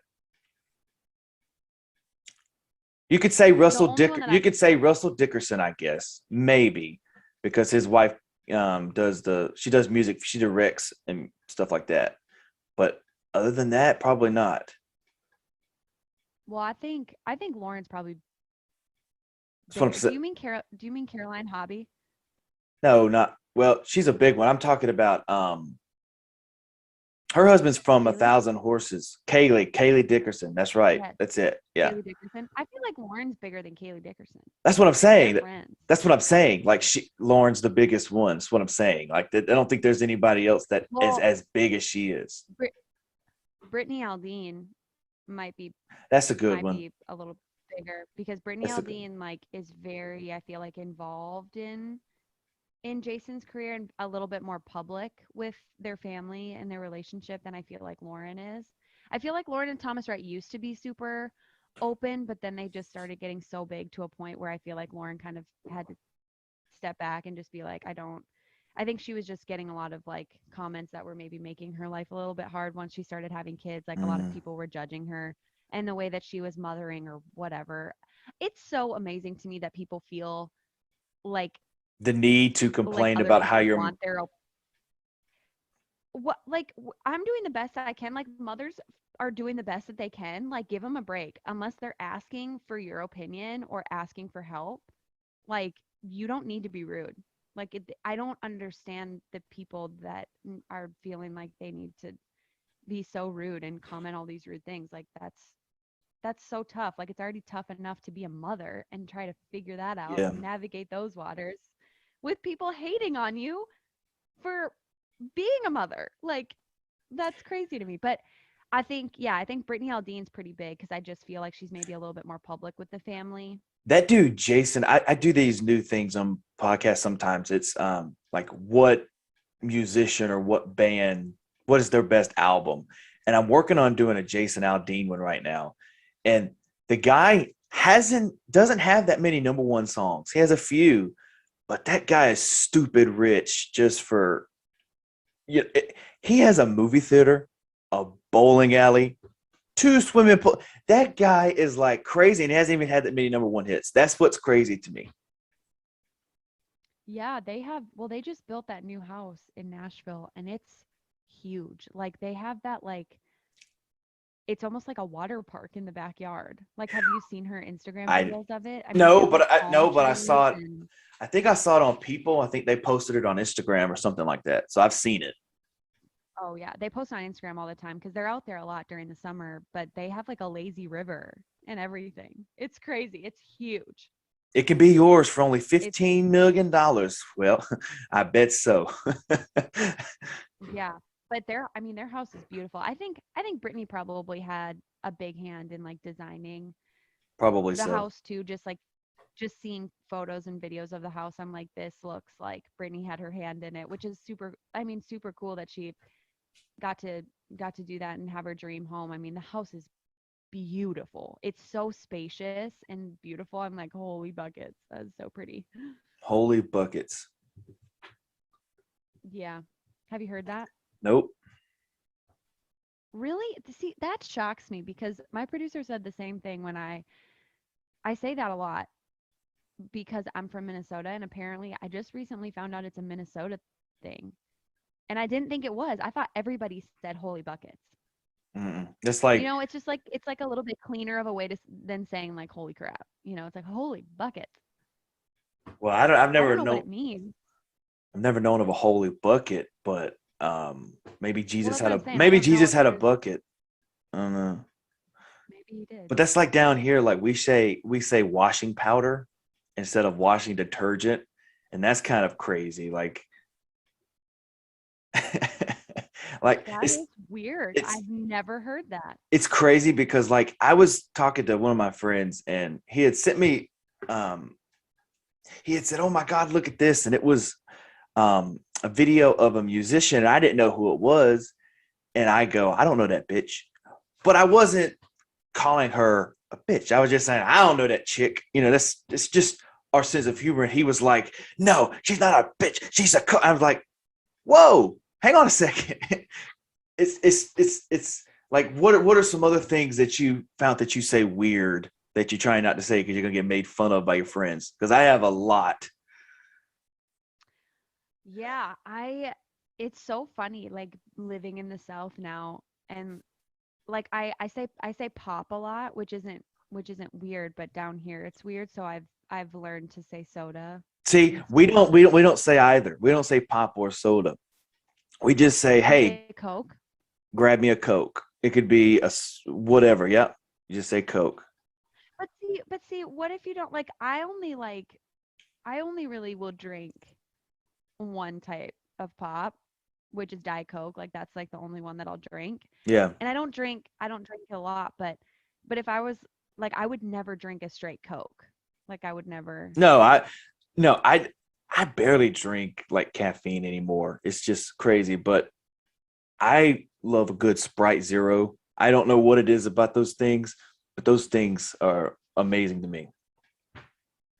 You could say The only one that I You can could say Russell Dickerson, I guess, maybe, because his wife does music, she directs and stuff like that. But other than that, probably not. well, I think Lauren's probably That's what I'm bigger. saying. Do you mean Caroline Hobby? No, not well. She's a big one. I'm talking about her husband's from A Kaylee? Thousand Horses. Kaylee Dickerson. That's right. Yes, That's it. Yeah, Kaylee Dickerson. I feel like Lauren's bigger than Kaylee Dickerson. that's what I'm They're saying. friends. That's what I'm saying. Like Lauren's the biggest one. That's what I'm saying. Like I don't think there's anybody else that is Well, as big as she is. Brittany Aldean might be That's a good one. a little bigger because Brittany That's a good. Aldean, like, is very, I feel like, involved in Jason's career and a little bit more public with their family and their relationship than I feel like Lauren is. I feel like Lauren and Thomas Wright used to be super open, but then they just started getting so big to a point where I feel like Lauren kind of had to step back and just be like, I think she was just getting a lot of, like, comments that were maybe making her life a little bit hard once she started having kids. Like, a lot of Mm. people were judging her and the way that she was mothering or whatever. It's so amazing to me that people feel like The need to complain other about how people you're. want their what like I'm doing the best I can. Like, mothers are doing the best that they can. Like, give them a break. Unless they're asking for your opinion or asking for help, like, you don't need to be rude. Like, I don't understand the people that are feeling like they need to be so rude and comment all these rude things. Like, that's so tough. Like, it's already tough enough to be a mother and try to figure that out Yeah. and navigate those waters with people hating on you for being a mother. Like, that's crazy to me. But I think Brittany Aldean's pretty big because I just feel like she's maybe a little bit more public with the family. That dude, Jason, I do these new things on podcasts sometimes. It's like what musician or what is their best album? And I'm working on doing a Jason Aldean one right now. And the guy doesn't have that many number one songs. He has a few, but that guy is stupid rich just for he has a movie theater, a bowling alley, two swimming pool. That guy is like crazy and he hasn't even had that many number one hits. That's what's crazy to me. Yeah, they just built that new house in Nashville and it's huge. Like, they have that, like, it's almost like a water park in the backyard. Like, have you seen her Instagram I videos of it? I mean, no, they have but like I palm no, but I trees saw it. and I think I saw it on People. I think they posted it on Instagram or something like that. So I've seen it. oh yeah, they post on Instagram all the time because they're out there a lot during the summer, but they have like a lazy river and everything. It's crazy. It's huge. It can be yours for only It's $15 million. Well, I bet so. yeah, but I mean, their house is beautiful. I think Brittany probably had a big hand in like designing Probably the so. house too. Just seeing photos and videos of the house, I'm like, this looks like Brittany had her hand in it, which is super. I mean, super cool that she got to got to do that and have her dream home. I mean, the house is beautiful. It's so spacious and beautiful. I'm like, holy buckets, that's so pretty. Holy buckets. Yeah. Have you heard that? Nope. Really? See, that shocks me because my producer said the same thing when I say that a lot because I'm from Minnesota and apparently I just recently found out it's a Minnesota thing. And I didn't think it was. I thought everybody said holy buckets. It's You like, know, it's like a little bit cleaner of a way to than saying like holy crap. You know, it's like holy buckets. well, I've I never don't know what known, it means. I've never known of a holy bucket, but maybe Well, Jesus that's what had I'm a, saying. I maybe don't know Jesus if had a there's bucket. I don't know. maybe he did. But that's like down here, like we say washing powder instead of washing detergent, and that's kind of crazy. Like, like That is weird. it's I've never heard that. it's crazy because like I was talking to one of my friends and he had sent me, um, he had said, "Oh my God, look at this," and it was a video of a musician, and I didn't know who it was, and I go, "I don't know that bitch," but I wasn't calling her a bitch. I was just saying, I don't know that chick. You know, that's it's just our sense of humor. And he was like, "No, she's not a bitch. She's a." I was like, "Whoa, hang on a second." It's like what are some other things that you found that you say weird that you're trying not to say because you're gonna get made fun of by your friends? Because I have a lot. Yeah, it's so funny like living in the South now and like I say pop a lot, which isn't weird, but down here it's weird, so I've learned to say soda See, we instead. don't we don't we don't say either. We don't say pop or soda. We just say, You "Hey, say Coke? grab me a Coke." It could be whatever. Yep. You just say Coke. But see, what if you don't I only really will drink one type of pop, which is Diet Coke. Like that's like the only one that I'll drink. Yeah. And I don't drink a lot, but if I was like I would never drink a straight Coke. Like I would never. No, no, I barely drink like caffeine anymore. It's just crazy, but I love a good Sprite Zero. I don't know what it is about those things, but those things are amazing to me.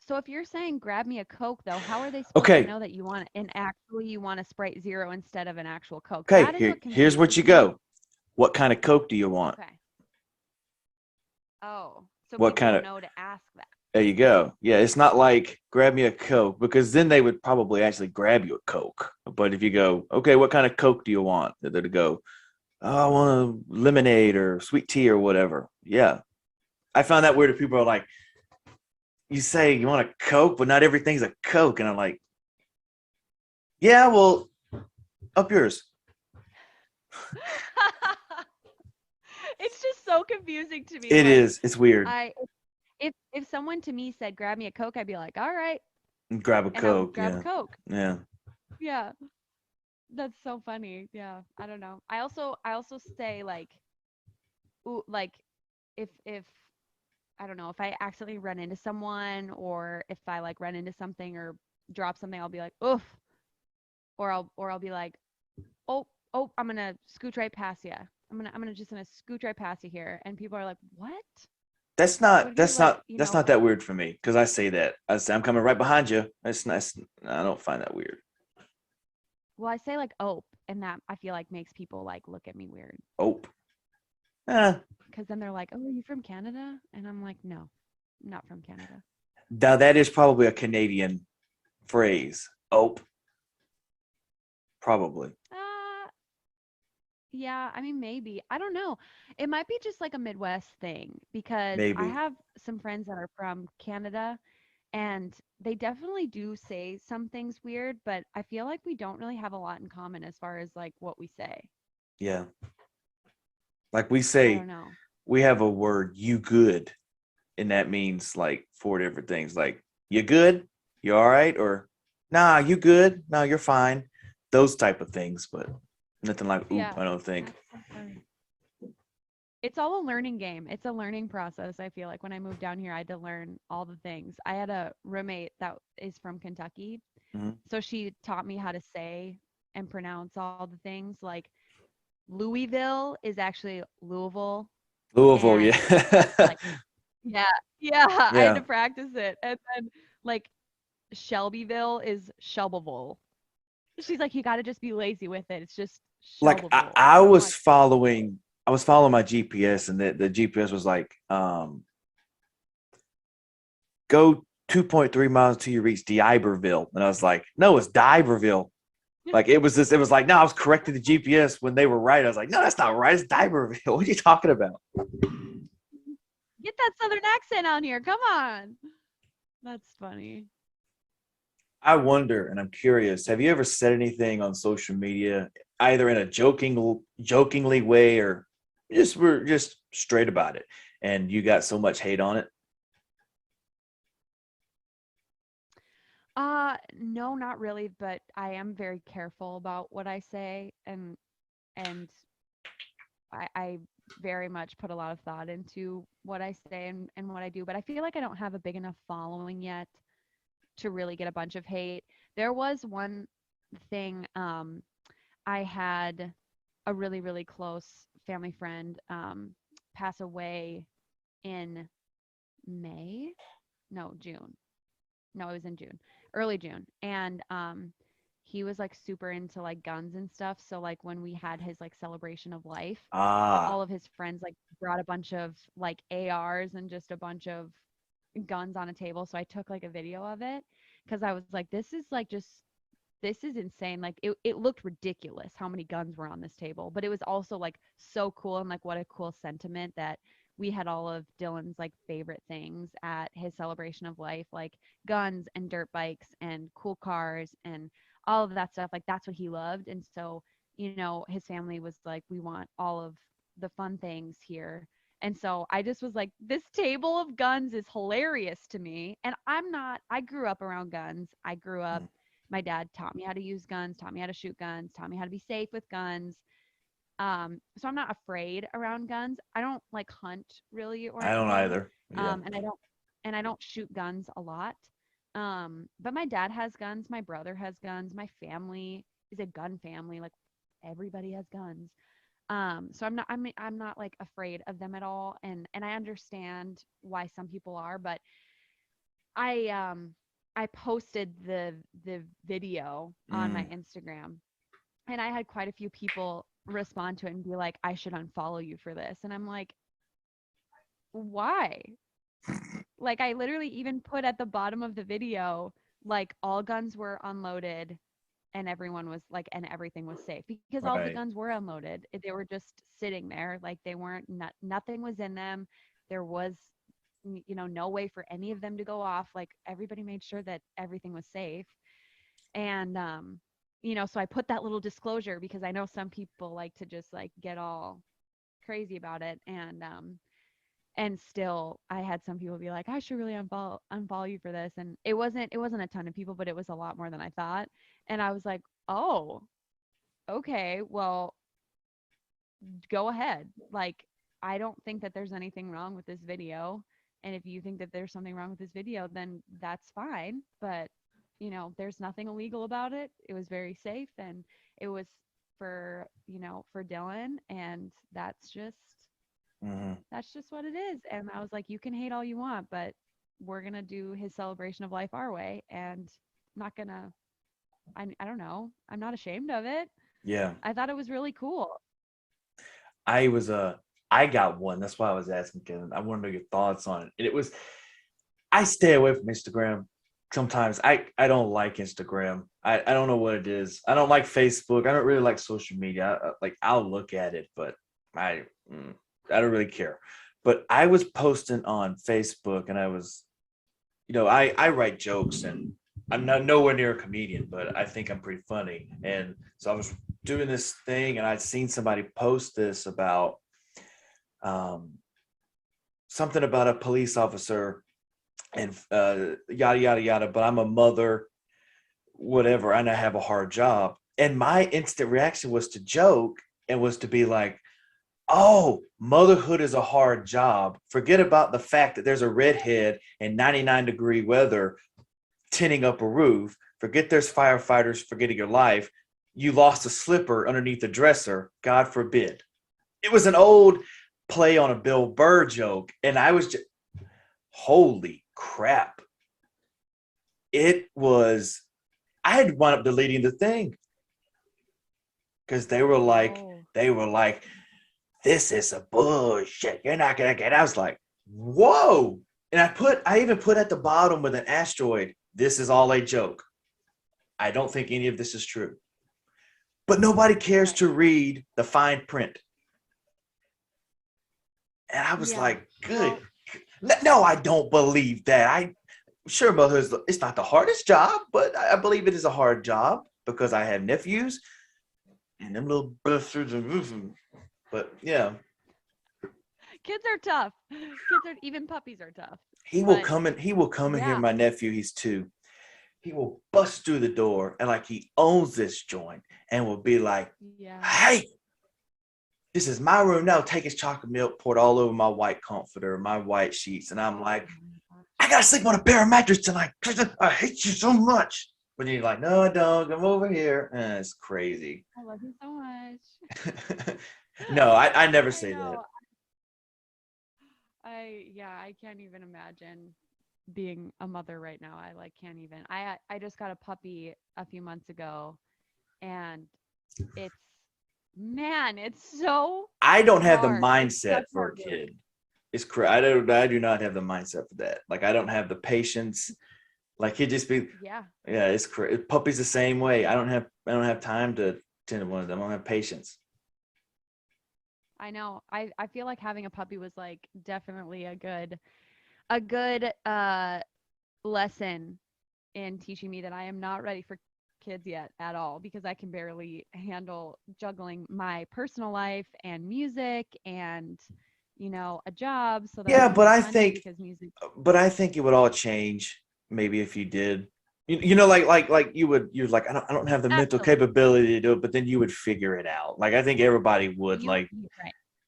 So if you're saying grab me a Coke though, how are they supposed to Okay, know that you want a Sprite Zero instead of an actual Coke? okay, That is what here's what confuses you me. go. What kind of Coke do you want? Okay. Oh, so What people kind of know to ask that. There you go. Yeah, it's not like grab me a Coke because then they would probably actually grab you a Coke. But if you go, okay, what kind of Coke do you want? They're to go, oh, I want a lemonade or sweet tea or whatever. Yeah. I found that weird if people are like, you say you want a Coke, but not everything's a Coke. And I'm like, yeah, well, up yours. It's just so confusing to me. It Like is. It's weird. I if someone to me said grab me a Coke, I'd be like, all right, Grab a and I would Coke. grab a Yeah. Coke. Yeah. Yeah, that's so funny. Yeah, I don't know. I also say like, ooh, like if I don't know if I accidentally run into someone or if I like run into something or drop something, I'll be like, oof, or I'll be like, oh, I'm gonna scooch right past you. I'm just gonna scooch right past you here, and people are like, what? That's What not if you're that's like, not that's not that weird for me because I say that. I say I'm coming right behind you. That's nice. I don't find that weird. well, I say like, oh, and that I feel like makes people like look at me weird Oh. Eh. because then they're like, oh, are you from Canada? And I'm like, no, I'm not from Canada. Now that is probably a Canadian phrase. Oh. Probably. Uh, Yeah, I mean, maybe. I don't know. It might be just like a Midwest thing because I Maybe. have some friends that are from Canada and they definitely do say some things weird, but I feel like we don't really have a lot in common as far as like what we say. Yeah. Like we I don't say, know. we have a word, you good. And that means like four different things. Like, you good? You all right? Or, nah, you good? No, you're fine. Those type of things, but nothing like oop, Yeah, I don't think. that's so funny. It's all a learning game. It's a learning process. I feel like when I moved down here, I had to learn all the things. I had a roommate that is from Kentucky. Mhm. So she taught me how to say and pronounce all the things. Like Louisville is actually Louisville. Louisville, And yeah. like, yeah, yeah, I had Yeah. to practice it. And then like Shelbyville is Shelbyville. She's like, you got to just be lazy with it. It's just Like Shelbyville. I And I'm was like, following my GPS, and the GPS was like, go 2.3 miles till you reach D'Iberville. And I was like, no, it's D'Iberville. Like it was like, no, I was correcting the GPS when they were right. I was like, no, that's not right. It's D'Iberville. What are you talking about? get that southern accent on here. Come on. That's funny. I wonder, and I'm curious, have you ever said anything on social media, either in a jokingly way or just we're just straight about it, and you got so much hate on it? No, not really, but I am very careful about what I say and I very much put a lot of thought into what I say and what I do, but I feel like I don't have a big enough following yet to really get a bunch of hate. There was one thing, I had a really, really close family friend pass away in May. No, June. No, it was in June, early June. And he was like super into like guns and stuff. So like when we had his like celebration of life, Ah, all of his friends like brought a bunch of like ARs and just a bunch of guns on a table. So I took like a video of it because I was like, this is like just this is insane. Like it looked ridiculous how many guns were on this table, but it was also like so cool and like what a cool sentiment that we had all of Dylan's like favorite things at his celebration of life, like guns and dirt bikes and cool cars and all of that stuff. Like that's what he loved. And so, his family was like, we want all of the fun things here. And so I just was like, this table of guns is hilarious to me. And I grew up around guns. I grew up mm, my dad taught me how to use guns, taught me how to shoot guns, taught me how to be safe with guns. So I'm not afraid around guns. I don't like hunt really or I don't anything. either. Yeah. And I don't shoot guns a lot. But my dad has guns, my brother has guns, my family is a gun family. Like everybody has guns. So I'm not like afraid of them at all. And I understand why some people are, but I I posted the video on my Mm, Instagram and I had quite a few people respond to it and be like, I should unfollow you for this. And I'm like, why? Like I literally even put at the bottom of the video, like all guns were unloaded and everyone was like and everything was safe because all the right. guns were unloaded. They were just sitting there, like they weren't nothing was in them. There was no way for any of them to go off. Like everybody made sure that everything was safe. And so I put that little disclosure because I know some people like to just like get all crazy about it. And still I had some people be like, I should really unfollow you for this. And it wasn't a ton of people, but it was a lot more than I thought. And I was like, oh, okay, well, go ahead. Like, I don't think that there's anything wrong with this video. And if you think that there's something wrong with this video, then that's fine. But, there's nothing illegal about it. It was very safe and it was for Dylan. And Mhm. that's just what it is. And I was like, you can hate all you want, but we're going to do his celebration of life our way. And I'm not going to, I don't know. I'm not ashamed of it. Yeah. I thought it was really cool. I was I got one. That's why I was asking, Kevin. I want to know your thoughts on it. And it was, I stay away from Instagram sometimes I don't like Instagram. I don't know what it is. I don't like Facebook. I don't really like social media. Like I'll look at it, but I don't really care. But I was posting on Facebook, and I was, I write jokes, and I'm not nowhere near a comedian, but I think I'm pretty funny. And so I was doing this thing, and I'd seen somebody post this about something about a police officer and yada yada yada. But I'm a mother, whatever, and I have a hard job. And my instant reaction was to joke and was to be like, oh, motherhood is a hard job. Forget about the fact that there's a redhead in 99-degree weather tinning up a roof. Forget there's firefighters forgetting your life. You lost a slipper underneath the dresser. God forbid. It was an old play on a Bill Burr joke. And I was just, holy crap. It was, I had wound up deleting the thing. Because they were like, this is a bullshit. You're not gonna get. I was like, whoa. And I even put at the bottom with an asteroid, this is all a joke. I don't think any of this is true. But nobody cares to read the fine print. And I was like, good. No, I don't believe that. Sure, motherhood, it's not the hardest job, but I believe it is a hard job because I have nephews and them little bastards are moving. But yeah, Kids are tough. Even puppies are tough. he will come in here. My nephew, he's 2. He will bust through the door and like he owns this joint and will be like, hey, this is my room now. Take his chocolate milk, pour it all over my white comforter, my white sheets. And I'm like, I gotta sleep on a pair of mattress tonight. I hate you so much. But then you're like, no, I don't. Come over here. It's crazy. I love you so much. No, I never say that. I can't even imagine being a mother right now. I can't even. I just got a puppy a few months ago, and it's so I don't have the hard. mindset for a kid. It's crazy. I do not have the mindset for that. Like I don't have the patience. Like he'd just be it's crazy. Puppies the same way. I don't have time to tend to one of them. I don't have patience. I know. I feel like having a puppy was like definitely a good lesson in teaching me that I am not ready for kids yet at all, because I can barely handle juggling my personal life and music and a job. So but I think it would all change maybe if you did. Like you're like, I don't have the mental capability to do it, but then you would figure it out. Like I think everybody would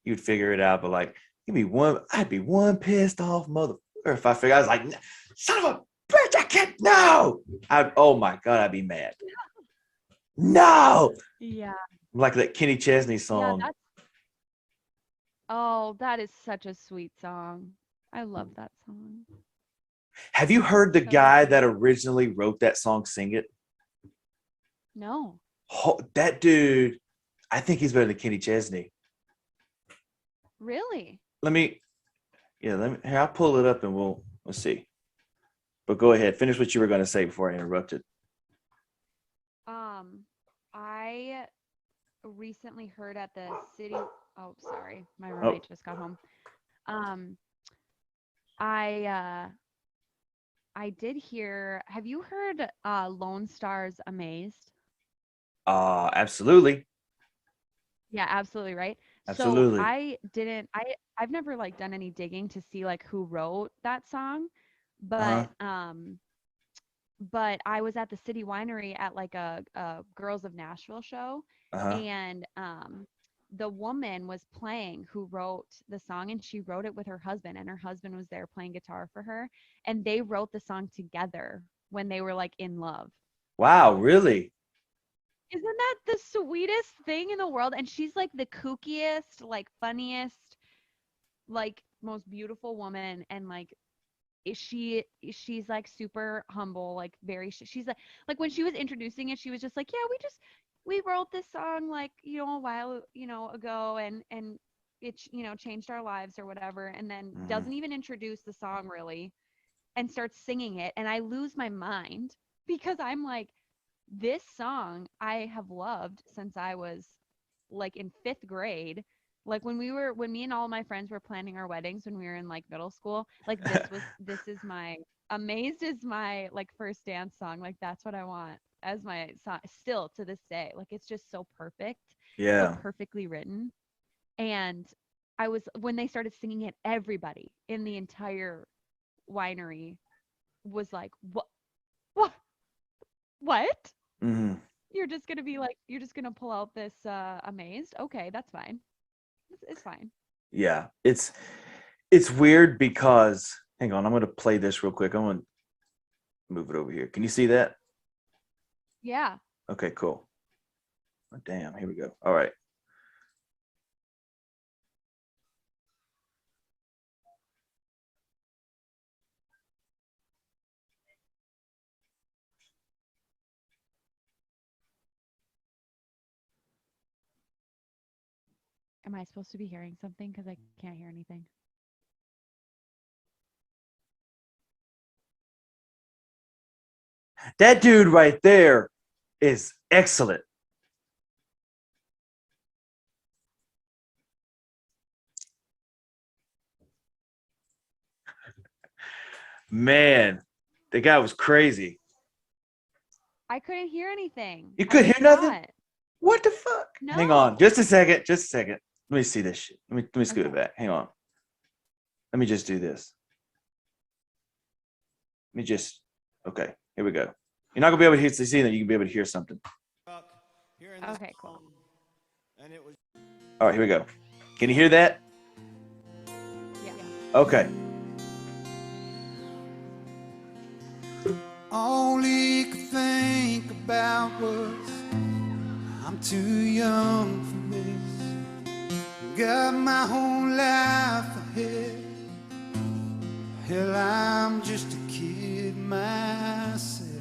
you'd figure it out, but like I'd be one pissed off motherfucker if I figure. I was like, son of a bitch, I can't. No, oh my god, I'd be mad. No. Yeah. Like that Kenny Chesney song. That is such a sweet song. I love that song. Have you heard the guy that originally wrote that song sing it? No. That dude, I think he's better than Kenny Chesney. Really? Here, I'll pull it up and we'll see. But go ahead, finish what you were going to say before I interrupted. I recently heard at the city. Oh, sorry, my roommate just got home. I did hear. Have you heard Lone Star's "Amazed"? Absolutely. Yeah, absolutely, right? Absolutely. So I've never like done any digging to see like who wrote that song, but but I was at the City Winery at like a Girls of Nashville show, and the woman was playing who wrote the song, and she wrote it with her husband, and her husband was there playing guitar for her, and they wrote the song together when they were like in love. Wow, really? Isn't that the sweetest thing in the world? And she's like the kookiest, like funniest, like most beautiful woman, and like she's like super humble, like very she's like when she was introducing it, she was just like, yeah, we wrote this song like a while ago, and it changed our lives or whatever, and then doesn't even introduce the song really, and starts singing it, and I lose my mind because I'm like, this song I have loved since I was like in 5th grade. Like when me and all my friends were planning our weddings when we were in like middle school, like this is my Amazed is my like first dance song. Like that's what I want as my song still to this day. Like it's just so perfect, so Yeah. perfectly written. And I was when they started singing it, everybody in the entire winery was like, what what? Hmm. You're just gonna be like, you're just gonna pull out this Amazed? Okay, that's fine. It's fine. Yeah. It's weird because hang on, I'm gonna play this real quick. I'm gonna move it over here. Can you see that? Yeah. Okay, cool. Oh, damn, here we go. All right. Am I supposed to be hearing something? Because I can't hear anything. That dude right there is excellent. Man, the guy was crazy. I couldn't hear anything. You I couldn't was hear nothing? not. What the fuck? Hang on, No. just a second. Just a second. Let me see this shit. Let me scoot it Okay. back. Hang on. Let me just do this. Let me just. Okay, here we go. You're not gonna be able to see that. You can be able to hear something. Okay, cool. All right, here we go. Can you hear that? Yeah. Okay. All he could think about was I'm too young for this. Got my whole life ahead. Hell, I'm just a kid myself.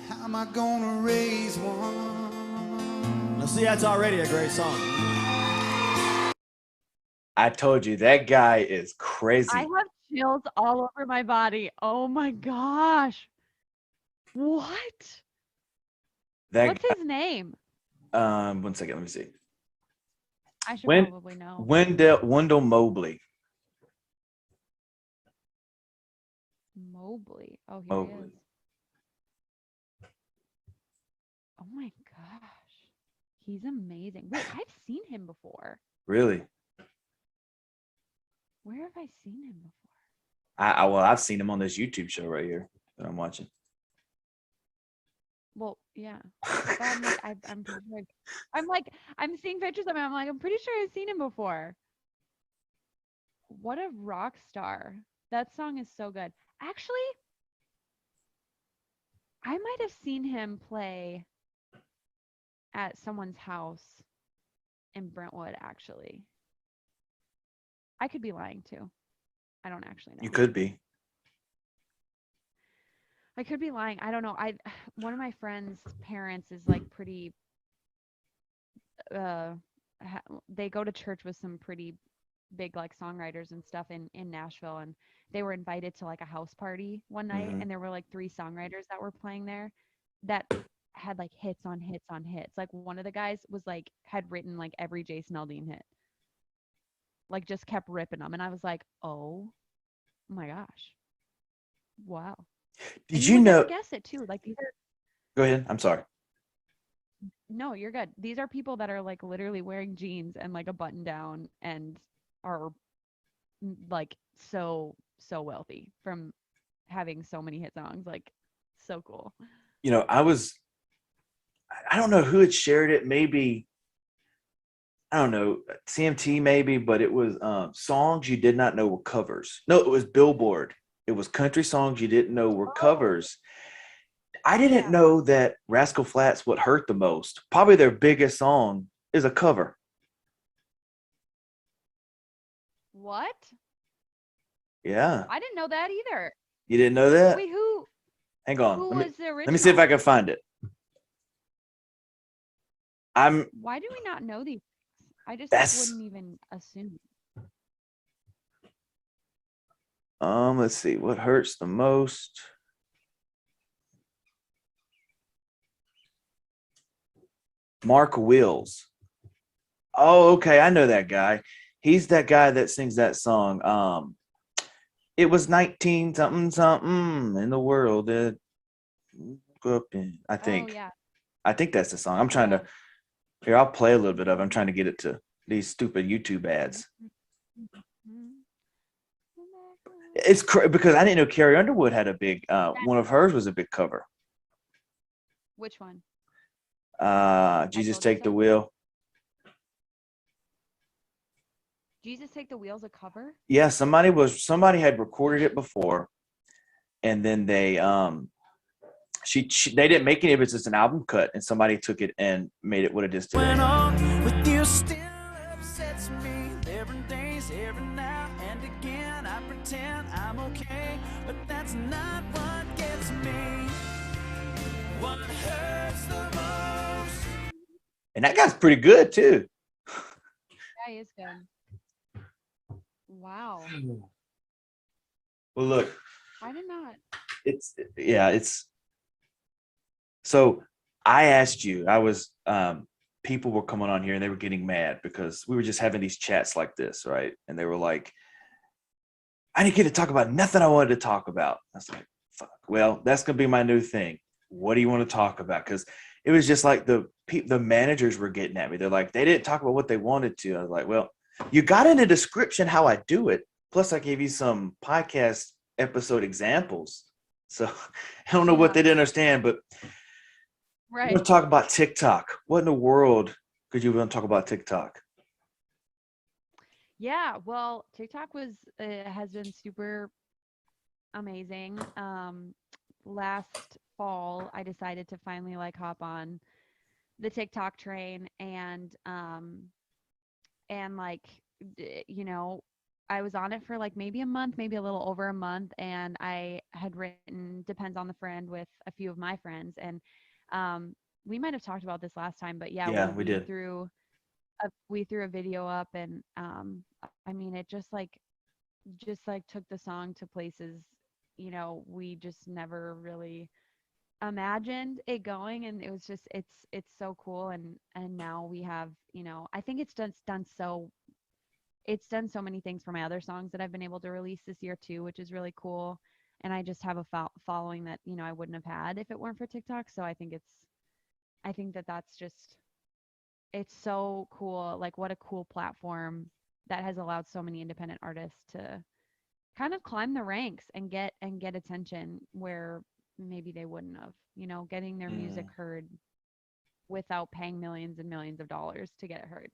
How am I gonna raise one? Now, see, that's already a great song. I told you that guy is crazy. I have chills all over my body. Oh my gosh. What? That What's his name? 1 second. Let me see. I should When- probably know. Wendell Mobley. Mobley. Oh, here he Mobley. is. Oh my gosh. He's amazing. Wait, I've seen him before. Really? Where have I seen him before? Well, I've seen him on this YouTube show right here that I'm watching. Well, yeah. But I'm like, I'm pretty sure. I'm like, I'm seeing pictures of him. I'm like, I'm pretty sure I've seen him before. What a rock star. That song is so good. Actually, I might have seen him play at someone's house in Brentwood, actually. I could be lying too. I don't actually know. You could be. I could be lying. I don't know. One of my friends' parents is like pretty they go to church with some pretty big like songwriters and stuff in Nashville, and they were invited to like a house party one night, Mhm. and there were like 3 songwriters that were playing there that had like hits on hits on hits. Like one of the guys was like had written like every Jason Aldean hit. Like just kept ripping them, and I was like, "Oh my gosh. Wow." Did And you would never know? guess it too. Like these are Go ahead. I'm sorry. no, you're good. These are people that are like literally wearing jeans and like a button down and are like so wealthy from having so many hit songs. Like so cool. You know, I don't know who had shared it. Maybe, I don't know, CMT maybe, but it was songs you did not know were covers. No, it was Billboard. It was country songs you didn't know were covers. I didn't Yeah. know that Rascal Flatts What Hurt the Most, probably their biggest song, is a cover. What? Yeah. I didn't know that either. You didn't know that? Wait, who Hang on. who Let me, was the original? let me see if I can find it. Why do we not know these things? I just like That's- wouldn't even assume. Let's see. What hurts the most? Mark Wills. Oh, okay. I know that guy. He's that guy that sings that song. It was 19 something something in the world that grew up in. I Oh think. yeah. I think that's the song. I'm trying to. Here, I'll play a little bit of it. I'm trying to get it to these stupid YouTube ads. It's because I didn't know Carrie Underwood had a big. One of hers was a big cover. Which one? Jesus Told You Take the So? Wheel. Jesus Take the Wheel's a cover? Yeah, somebody had recorded it before, and then they they didn't make it. It was just an album cut, and somebody took it and made it what it is today. Went on with you still upsets me. There are days every now and again I pretend I'm okay, but that's not what gets me. What hurts the most? And that guy's pretty good too. Yeah, he is good. Wow. Well, look, I did not. it's so I asked you, people were coming on here and they were getting mad because we were just having these chats like this, right? And they were like, I didn't get to talk about nothing I wanted to talk about. I was like, fuck, well, that's gonna be my new thing. What do you want to talk about? Because it was just like the managers were getting at me. They're like, they didn't talk about what they wanted to. I was like, well, you got in the description how I do it. Plus, I gave you some podcast episode examples. So I don't know what they didn't understand, but we're Right. going to talk about TikTok. What in the world could you want to talk about TikTok? Yeah, well, TikTok has been super amazing. Last fall, I decided to finally like hop on the TikTok train and like I was on it for like maybe a month, maybe a little over a month, and I had written Depends on the Friend with a few of my friends, and we might have talked about this last time, but yeah, We did. we threw a video up, and I mean, it just like took the song to places we just never really imagined it going, and it was just it's so cool, and now we have I think it's done so many things for my other songs that I've been able to release this year too, which is really cool, and I just have a following that I wouldn't have had if it weren't for TikTok. So I think that's just, it's so cool. Like, what a cool platform that has allowed so many independent artists to kind of climb the ranks and get attention where maybe they wouldn't have, getting their music heard without paying millions and millions of dollars to get it heard.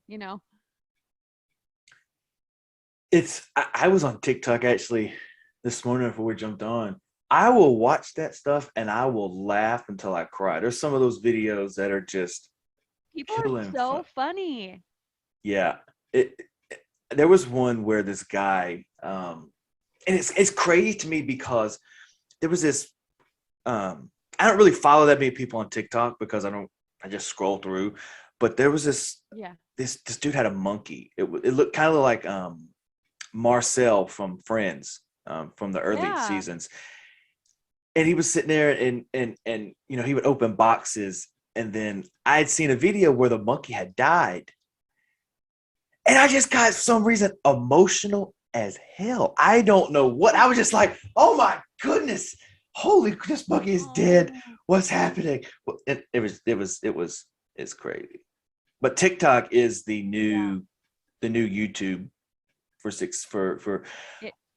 I was on TikTok actually this morning before we jumped on. I will watch that stuff and I will laugh until I cry. There's some of those videos that are just People are so funny. Yeah. There was one where this guy, and it's crazy to me because there was this, I don't really follow that many people on TikTok because I just scroll through, but there was this dude had a monkey. It looked kind of like Marcel from Friends, from the early seasons. And he was sitting there and he would open boxes, and then I had seen a video where the monkey had died. And I just got, for some reason, emotional as hell. I don't know what. I was just like, oh my goodness, holy, this monkey is dead. What's happening? It's crazy. But TikTok is the new YouTube for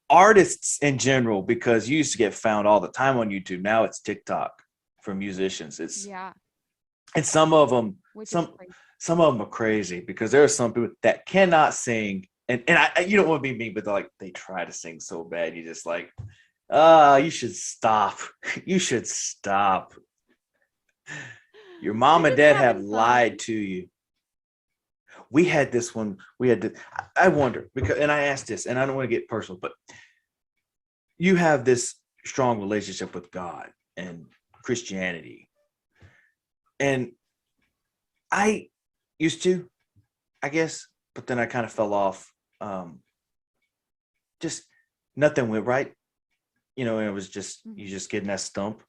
artists in general, because you used to get found all the time on YouTube. Now it's TikTok for musicians. And some of them, some of them are crazy because there are some people that cannot sing, and you don't want to be mean, but they try to sing so bad. You just like, you should stop. You should stop. Your mom and dad have lied to you. We had this one. I wonder because, and I asked this, and I don't want to get personal, but you have this strong relationship with God and Christianity, and I used to, I guess, but then I kind of fell off. Just nothing went right. and it was just, you just getting that stump.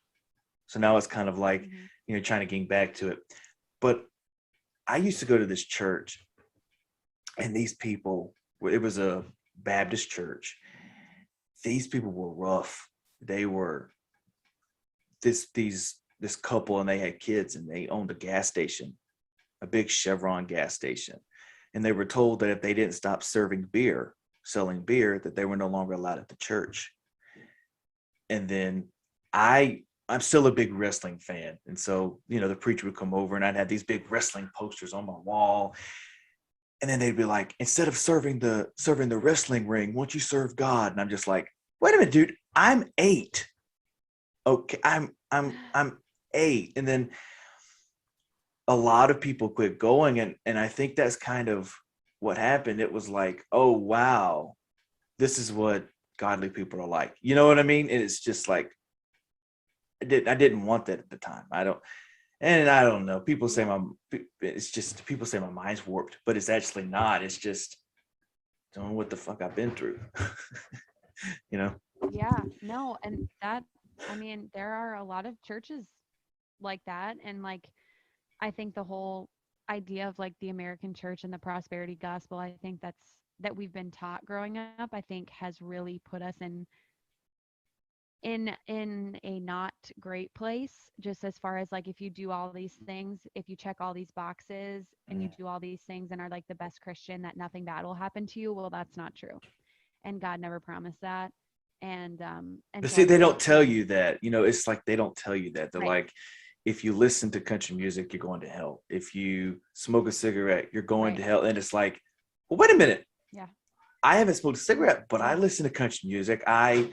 So now it's kind of like, trying to get back to it. But I used to go to this church, and these people, it was a Baptist church. These people were rough. They were this couple, and they had kids, and they owned a gas station, a big Chevron gas station. And they were told that if they didn't stop selling beer, that they were no longer allowed at the church. And then I'm still a big wrestling fan. And so, the preacher would come over, and I'd have these big wrestling posters on my wall. And then they'd be like, instead of serving the wrestling ring, won't you serve God? And I'm just like, wait a minute, dude, I'm 8. Okay, I'm 8. And then a lot of people quit going. And I think that's kind of what happened. It was like, oh, wow, this is what godly people are like. You know what I mean? And it's just like, I didn't want that at the time. I don't know. People say my mind's warped, but it's actually not. It's just, don't know what the fuck I've been through. Yeah, no. And that, there are a lot of churches like that. And like, I think the whole idea of like the American church and the prosperity gospel, I think that we've been taught growing up, I think has really put us in a not great place, just as far as like, if you do all these things, if you check all these boxes and you do all these things and are like the best Christian, that nothing bad will happen to you. Well, that's not true. And God never promised that. And but so see, they don't tell you that, it's like, they don't tell you that. They're right. like, if you listen to country music, you're going to hell. If you smoke a cigarette, you're going to hell. And it's like, well, wait a minute. Yeah. I haven't smoked a cigarette, but I listen to country music. I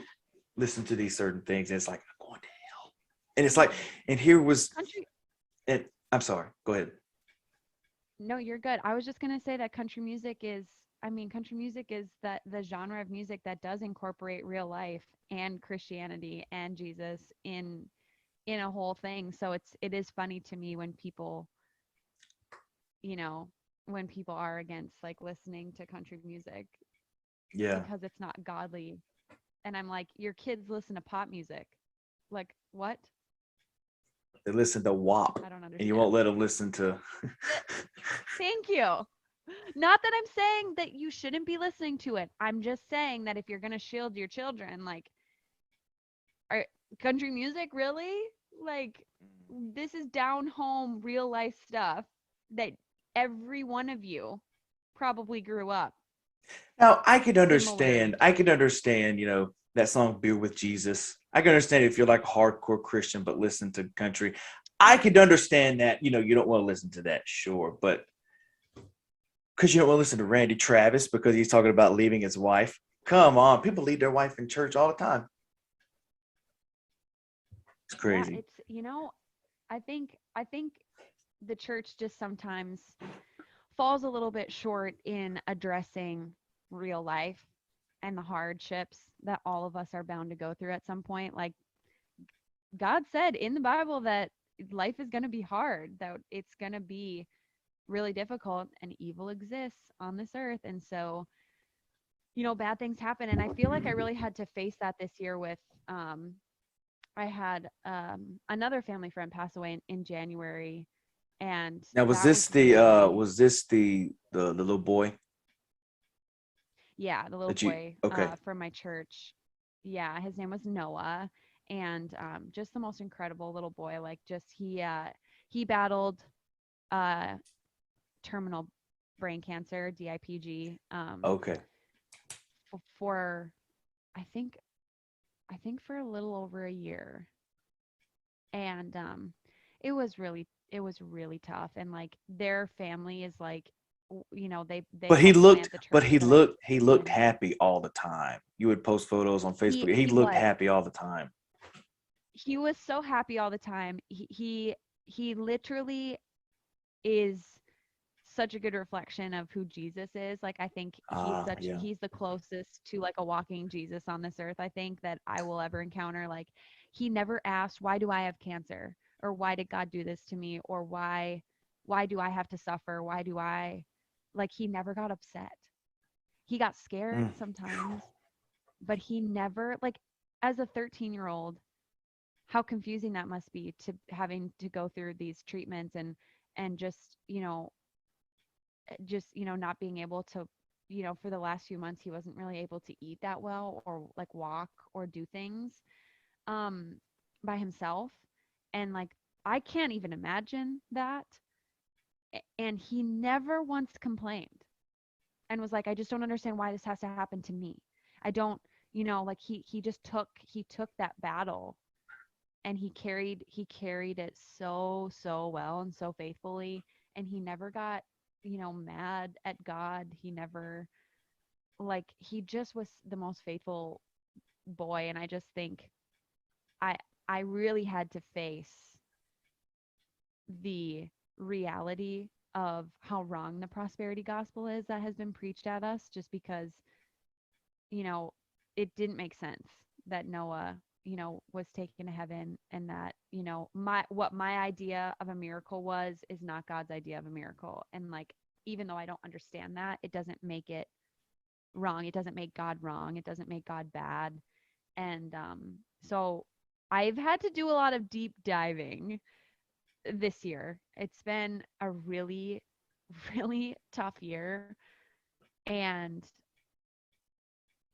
listen to these certain things, and it's like, I'm going to hell. And it's like, and here was Country. And I'm sorry, go ahead. No, you're good. I was just going to say that country music is that the genre of music that does incorporate real life and Christianity and Jesus in a whole thing. So it is funny to me when people, when people are against like listening to country music. Yeah. Because it's not godly. And I'm like, your kids listen to pop music. Like, what? They listen to WAP. I don't understand. And you won't let them listen to. Thank you. Not that I'm saying that you shouldn't be listening to it. I'm just saying that if you're going to shield your children, like, country music, really? Like, this is down home, real life stuff that every one of you probably grew up. Now, I could understand, that song Beer with Jesus. I can understand if you're like a hardcore Christian but listen to country. I could understand that, you don't want to listen to that, sure. But because you don't want to listen to Randy Travis because he's talking about leaving his wife. Come on, people leave their wife in church all the time. It's crazy. Yeah, it's, I think the church just sometimes falls a little bit short in addressing real life and the hardships that all of us are bound to go through at some point. Like, God said in the Bible that life is going to be hard, that it's going to be really difficult, and evil exists on this earth. And so, bad things happen. And I feel like I really had to face that this year with, I had another family friend pass away in January. And now, was this the little boy? Yeah, the little boy okay. From my church. Yeah, his name was Noah, and just the most incredible little boy. Like, just he battled terminal brain cancer, DIPG. Okay. For I think for a little over a year, and it was really tough. And like, their family is like, they But he looked happy all the time. You would post photos on Facebook. He looked happy all the time. He was so happy all the time. He literally is such a good reflection of who Jesus is. Like, I think he's the closest to like a walking Jesus on this earth, I think, that I will ever encounter. Like, he never asked, why do I have cancer? Or why did God do this to me? Or why do I have to suffer? Why do I, like, he never got upset. He got scared sometimes, but he never, like, as a 13-year-old, how confusing that must be to having to go through these treatments and just, not being able to, for the last few months, he wasn't really able to eat that well or like walk or do things um by himself. And like, I can't even imagine that. And he never once complained and was like, I just don't understand why this has to happen to me. I don't, like he just took that battle, and he carried it so well and so faithfully. And he never got, mad at God. He never, like, he just was the most faithful boy. And I just think I I really had to face the reality of how wrong the prosperity gospel is that has been preached at us, just because, you know, it didn't make sense that Noah, was taken to heaven, and that, my idea of a miracle is not God's idea of a miracle. And like, even though I don't understand that, it doesn't make it wrong. It doesn't make God wrong. It doesn't make God bad. And so I've had to do a lot of deep diving this year. It's been a really, really tough year. And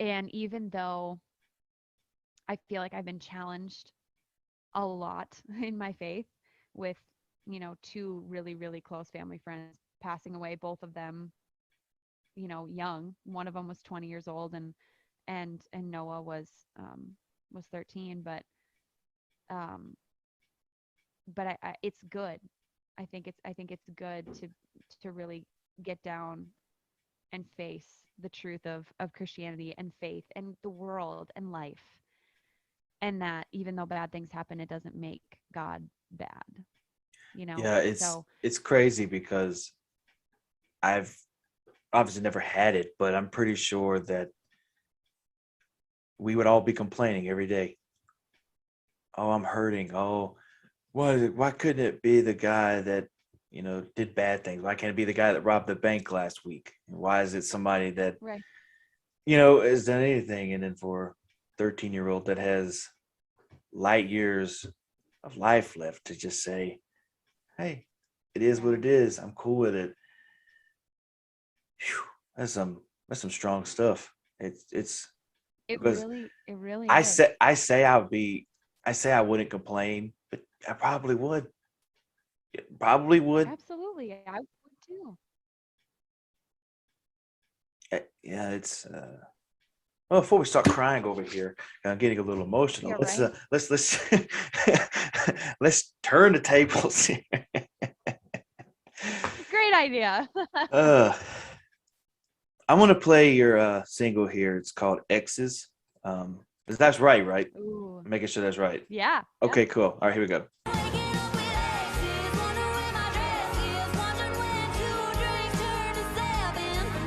even though I feel like I've been challenged a lot in my faith with, two really, really close family friends passing away, both of them, young. One of them was 20 years old, and Noah was 13. Um but it's good. I think it's good to really get down and face the truth of Christianity and faith and the world and life. And that even though bad things happen, it doesn't make God bad. Yeah, So it's crazy because I've obviously never had it, but I'm pretty sure that we would all be complaining every day. Oh, I'm hurting. Oh, why couldn't it be the guy that, did bad things? Why can't it be the guy that robbed the bank last week? Why is it somebody that, right. has done anything? And then for a 13-year-old that has light years of life left to just say, hey, it is what it is. I'm cool with it. Phew, that's some strong stuff. It's because It really I is. say I say I wouldn't complain, but I probably would. Probably would. Absolutely. I would too. Yeah, it's well, before we start crying over here, I'm getting a little emotional. Yeah, Let's right. let's let's turn the tables here. Great idea. uh I'm gonna play your single here. It's called X's. That's right? Ooh. Making sure that's right. Yeah. Yep. Okay, cool. All right, here we go. Waking up with exes, wondering where my dress is, wondering when 2 drinks turn to 7.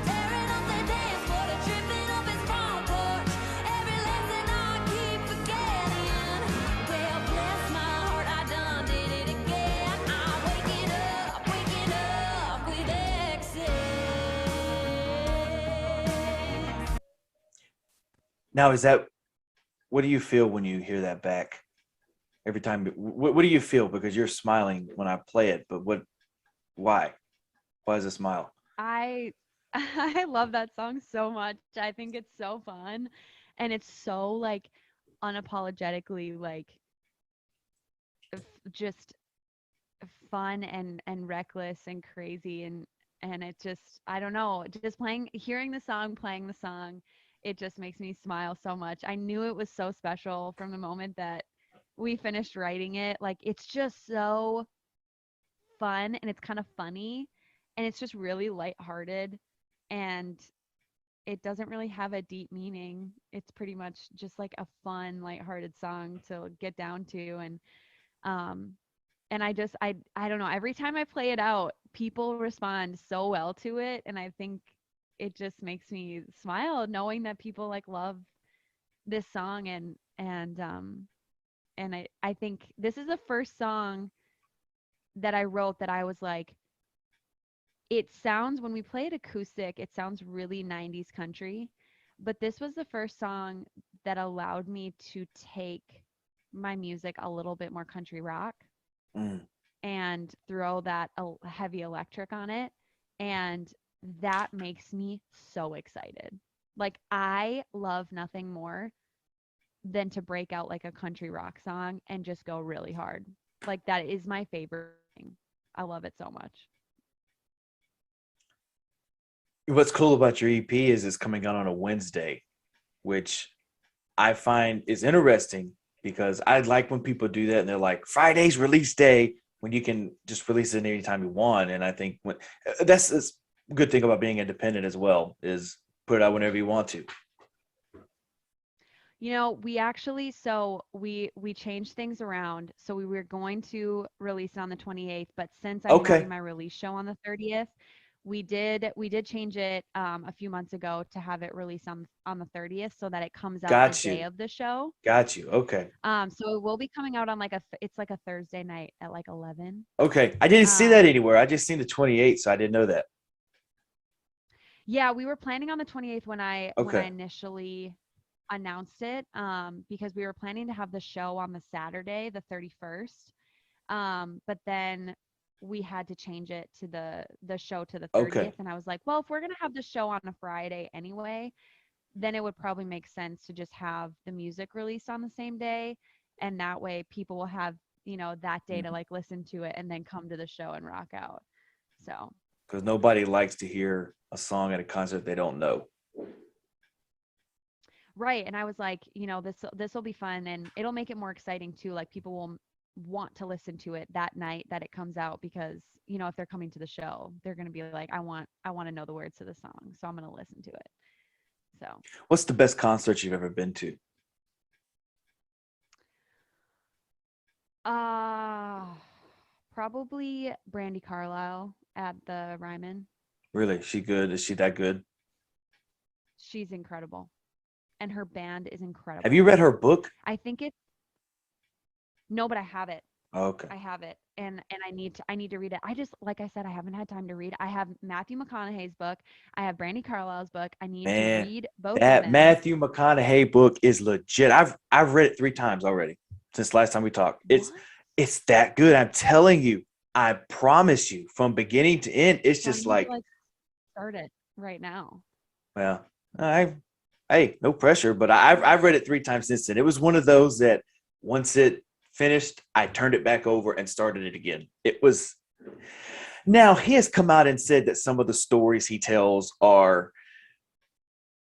Tearing up the dance floor to tripping up his front porch. Every lesson I keep forgetting. Well, bless my heart, I done did it again. I'm waking up with exes. Now, what do you feel when you hear that back? Every time, what do you feel? Because you're smiling when I play it, but why? Why is a smile? I I love that song so much. I think it's so fun, and it's so like unapologetically like just fun and reckless and crazy. And it just, I don't know, just hearing the song, playing the song, it just makes me smile so much. I knew it was so special from the moment that we finished writing it. Like, it's just so fun, and it's kind of funny, and it's just really lighthearted, and it doesn't really have a deep meaning. It's pretty much just like a fun, lighthearted song to get down to. Um and I don't know, every time I play it out, people respond so well to it, and I think it just makes me smile knowing that people like love this song. And I think this is the first song that I wrote that I was like, it sounds, when we play it acoustic, it sounds really 90s country, but this was the first song that allowed me to take my music a little bit more country rock Mm. and throw that heavy electric on it. And that makes me so excited. Like, I love nothing more than to break out like a country rock song and just go really hard. Like, that is my favorite thing. I love it so much. What's cool about your EP is it's coming out on a Wednesday, which I find is interesting because I like when people do that and they're like, Friday's release day, when you can just release it anytime you want. And I think that's a good thing about being independent as well, is put it out whenever you want to. You know, we actually, so we changed things around. So we were going to release it on the 28th, but since I'm Okay. having my release show on the 30th, we did change it a few months ago to have it released on the 30th so that it comes out Got the day you. of the show. Got you. Okay. So it will be coming out on like it's like a Thursday night at like 11. Okay. I didn't see that Um, anywhere. I just seen the 28th, so I didn't know that. Yeah, we were planning on the 28th when I Okay. initially announced it, because we were planning to have the show on the Saturday, the 31st. But then we had to change it to the show to the 30th. Okay. And I was like, well, if we're gonna have the show on a Friday anyway, then it would probably make sense to just have the music released on the same day. And that way people will have, you know, that day to like listen to it and then come to the show and rock out. So Because nobody likes to hear a song at a concert they don't know. right. And I was like, you know, this will be fun and it'll make it more exciting too. Like, people will want to listen to it that night that it comes out because, you know, if they're coming to the show, they're going to be like, I want to know the words to the song, so I'm going to listen to it. So, What's the best concert you've ever been to? probably Brandy Carlisle at the Ryman. Really? She good? Is she that good? She's incredible. And her band is incredible. Have you read her book? I think it's no, but I have it. Okay. I have it, and I need to read it. I just, like I said, I haven't had time to read. I have Matthew McConaughey's book. I have Brandy Carlisle's book. I need to Man, read both of that them. Matthew McConaughey book is legit. I've read it 3 times already since last time we talked. What? It's that good. I'm telling you. I promise you, from beginning to end, it's So I just need like, to, start it right now. well, hey, no pressure, but I've read it 3 times since then. It was one of those that once it finished, I turned it back over and started it again. It was. Now, he has come out and said that some of the stories he tells are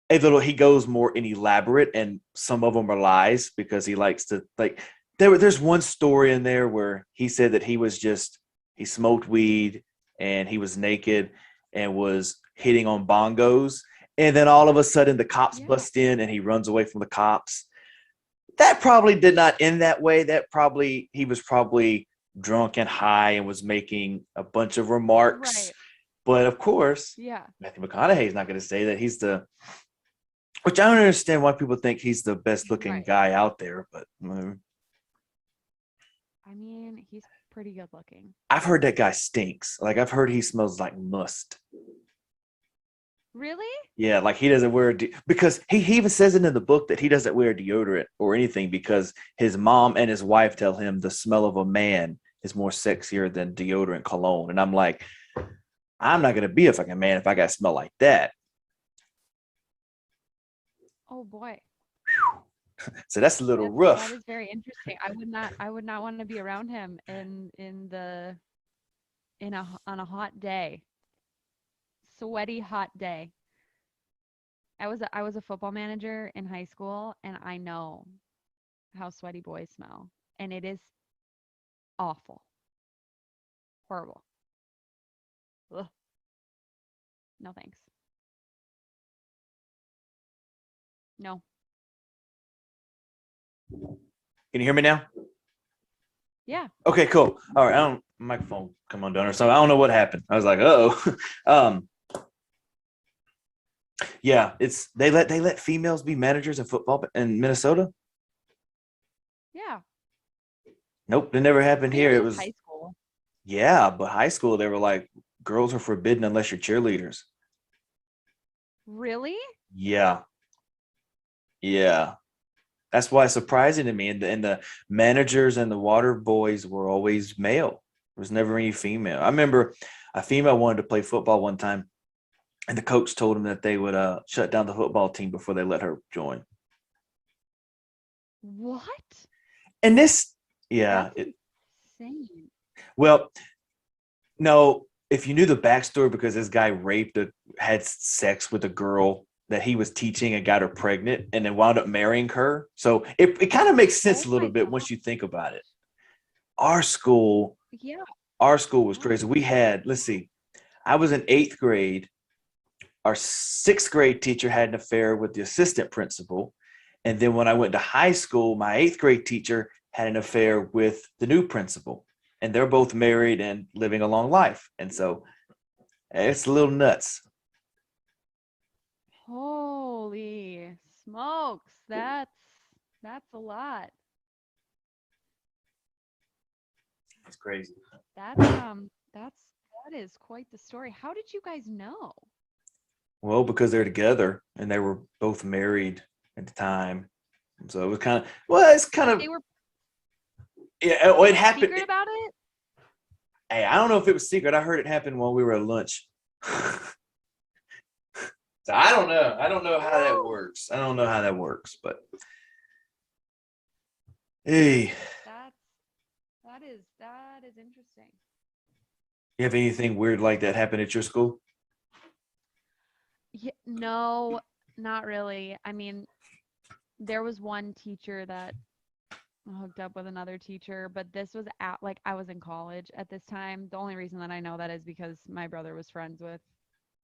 he goes more in elaborate, and some of them are lies because he likes to, like, there's one story in there where he said that he smoked weed and he was naked and was hitting on bongos. And then all of a sudden the cops Yeah. bust in and he runs away from the cops. That probably did not end that way. He was probably drunk and high and was making a bunch of remarks. Right. But of course, Yeah. Matthew McConaughey is not going to say that he's which I don't understand why people think he's the best looking Right. guy out there. But I mean, he's pretty good looking. I've heard that guy stinks. Like, I've heard he smells like must. Really? Yeah, like he doesn't wear because he even says it in the book that he doesn't wear deodorant or anything because his mom and his wife tell him the smell of a man is more sexier than deodorant cologne. And I'm like, I'm not gonna be a fucking man if I got to smell like that. Oh boy. So that's a little That rough. is very interesting. I would not want to be around him on a hot day. Sweaty hot day. I was a football manager in high school, and I know how sweaty boys smell, and it is awful. Horrible. Ugh. No thanks. No. Can you hear me now? Yeah. Okay, cool. All right, microphone come undone or something. I don't know what happened. I was like, oh. Yeah, they let females be managers in football in Minnesota. Yeah. Nope, it never happened here. It was high school. Yeah, but high school they were like, girls are forbidden unless you're cheerleaders. Really? Yeah. That's why it's surprising to me. And the managers and the water boys were always male. There was never any female. I remember a female wanted to play football one time, and the coach told him that they would shut down the football team before they let her join. What? And this, yeah, That's insane. well, no, if you knew the backstory, because this guy had sex with a girl that he was teaching and got her pregnant and then wound up marrying her. So it kind of makes sense Oh a little my bit God. once you think about it. Our school Yeah. was crazy. We had, let's see, I was in 8th grade. Our 6th grade teacher had an affair with the assistant principal. And then when I went to high school, my 8th grade teacher had an affair with the new principal. And they're both married and living a long life. And so it's a little nuts. Holy smokes. That's a lot. It's crazy. That is quite the story. How did you guys know? Well, because they're together and they were both married at the time. So it was kind of, it's kind of, They were yeah, it happened. secret about it? Hey, I don't know if it was secret. I heard it happen while we were at lunch. So I don't know. I don't know how that works. But hey, That is interesting. you have anything weird like that happen at your school? Yeah, no, not really. I mean, there was one teacher that hooked up with another teacher, but this was I was in college at this time. The only reason that I know that is because my brother was friends with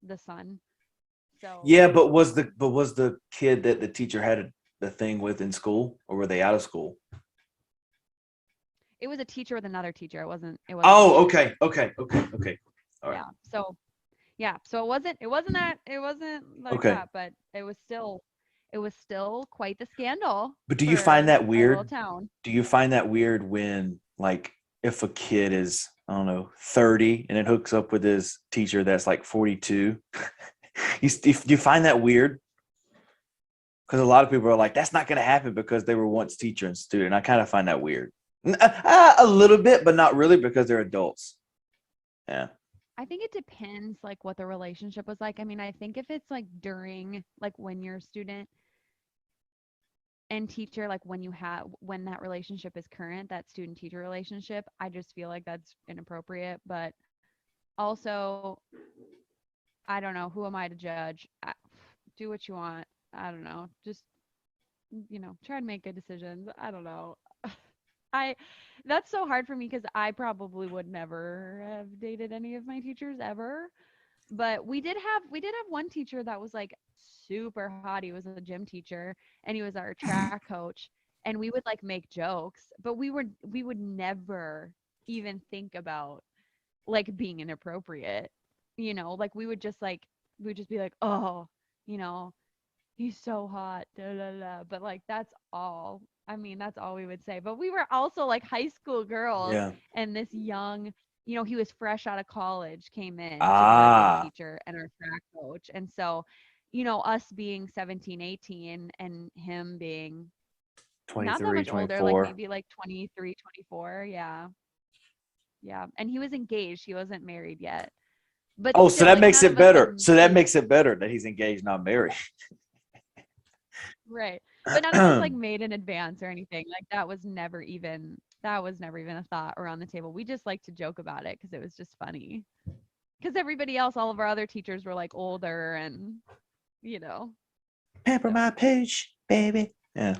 the son. So Yeah, but was the kid that the teacher had the thing with in school, or were they out of school? it was a teacher with another teacher. It wasn't. Oh, okay. All right. Yeah. So it wasn't like Okay. that, but it was still quite the scandal. But do you for find that our weird? little town. Do you find that weird when, like, if a kid is, I don't know, 30 and it hooks up with his teacher that's like 42? Do you find that weird? Because a lot of people are like, that's not going to happen because they were once teacher and student. I kind of find that weird. A little bit, but not really, because they're adults. Yeah. I think it depends like what the relationship was like. I mean, I think if it's like during like when you're a student and teacher, like when that relationship is current, that student teacher relationship, I just feel like that's inappropriate. But also, I don't know, who am I to judge? Do what you want. I don't know. Just try to make good decisions. I don't know. That's so hard for me because I probably would never have dated any of my teachers ever. But we did have one teacher that was like super hot. He was a gym teacher and he was our track coach, and we would like make jokes, but we would never even think about like being inappropriate. Like we'd just be like, oh, he's so hot, da, da, da. But like that's all. I mean, that's all we would say. But we were also like high school girls, Yeah. and this young, he was fresh out of college, came in to be our Ah. gym teacher and our track coach. And so, us being 17, 18 and him being not that 23, much older, 24. like maybe like 23, 24. Yeah. Yeah. And he was engaged. He wasn't married yet. But Oh, so still, that like, makes none it of us better. had So that dated. makes it better that he's engaged, not married. Right. But none of us like made in advance or anything. Like that was never even a thought around the table. We just like to joke about it because it was just funny. Because everybody else, all of our other teachers were like older and Pamper So. my pooch, baby. Yeah.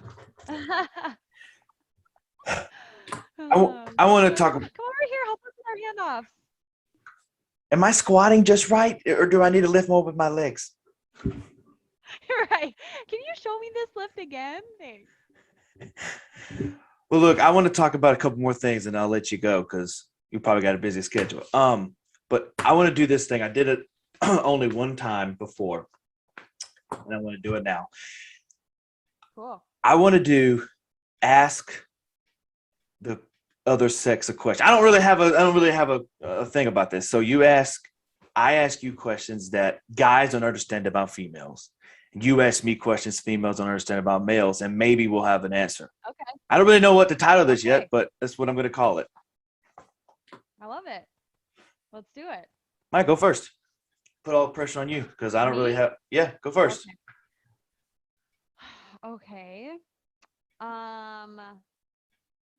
I want to talk. Come over here, help us with our handoffs. Am I squatting just right, or do I need to lift more with my legs? Right. Can you show me this lift again? Thanks. Well, look, I want to talk about a couple more things, and I'll let you go because you probably got a busy schedule. But I want to do this thing. I did it only one time before, and I want to do it now. Cool. I want to ask the other sex a question. I don't really have a thing about this. So I ask you questions that guys don't understand about females, You ask me questions females don't understand about males, and maybe we'll have an answer. Okay. I don't really know what the title of this yet, Okay. but that's what I'm going to call it. I love it. Let's do it. Mike, go first. Put all the pressure on you because I don't really Me? have. Yeah, go first. Okay. Um.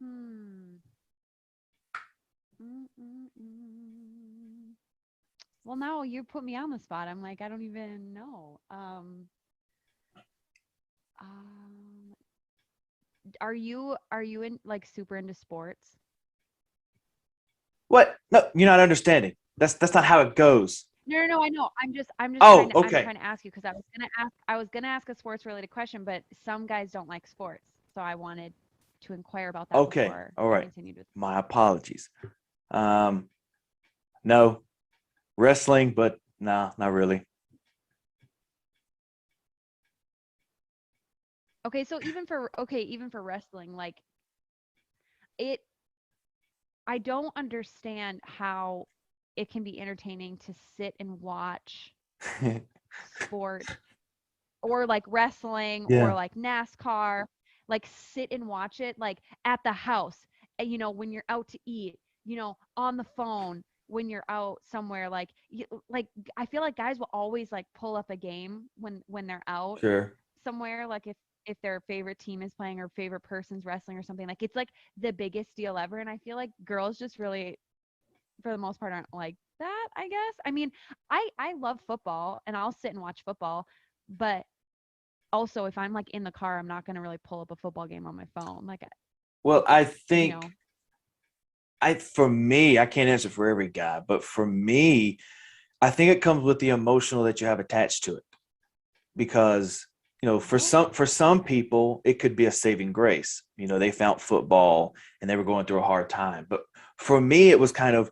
Hmm. Well, now you put me on the spot. I'm like, I don't even know. Um, are you in like super into sports? What? No, you're not understanding. That's not how it goes. No, I know. I'm just Oh, trying to I'm okay. trying to ask you because I was gonna ask a sports related question, but some guys don't like sports, so I wanted to inquire about that Okay. before All I right. continued with. My apologies. No, wrestling, but no, not really. Okay, so even for wrestling, like it I don't understand how it can be entertaining to sit and watch sport or like wrestling or Yeah. like NASCAR, like sit and watch it like at the house, and when you're out to eat, on the phone when you're out somewhere like like I feel like guys will always like pull up a game when they're out Sure. somewhere, like if their favorite team is playing or favorite person's wrestling or something, like it's like the biggest deal ever, and I feel like girls just really for the most part aren't like that, I guess. I mean, I love football and I'll sit and watch football, but also if I'm like in the car, I'm not going to really pull up a football game on my phone. Like, Well, I you think know, for me, I can't answer for every guy, but for me, I think it comes with the emotional that you have attached to it. Because, for oh, some okay. people, it could be a saving grace. They found football and they were going through a hard time. But for me, it was kind of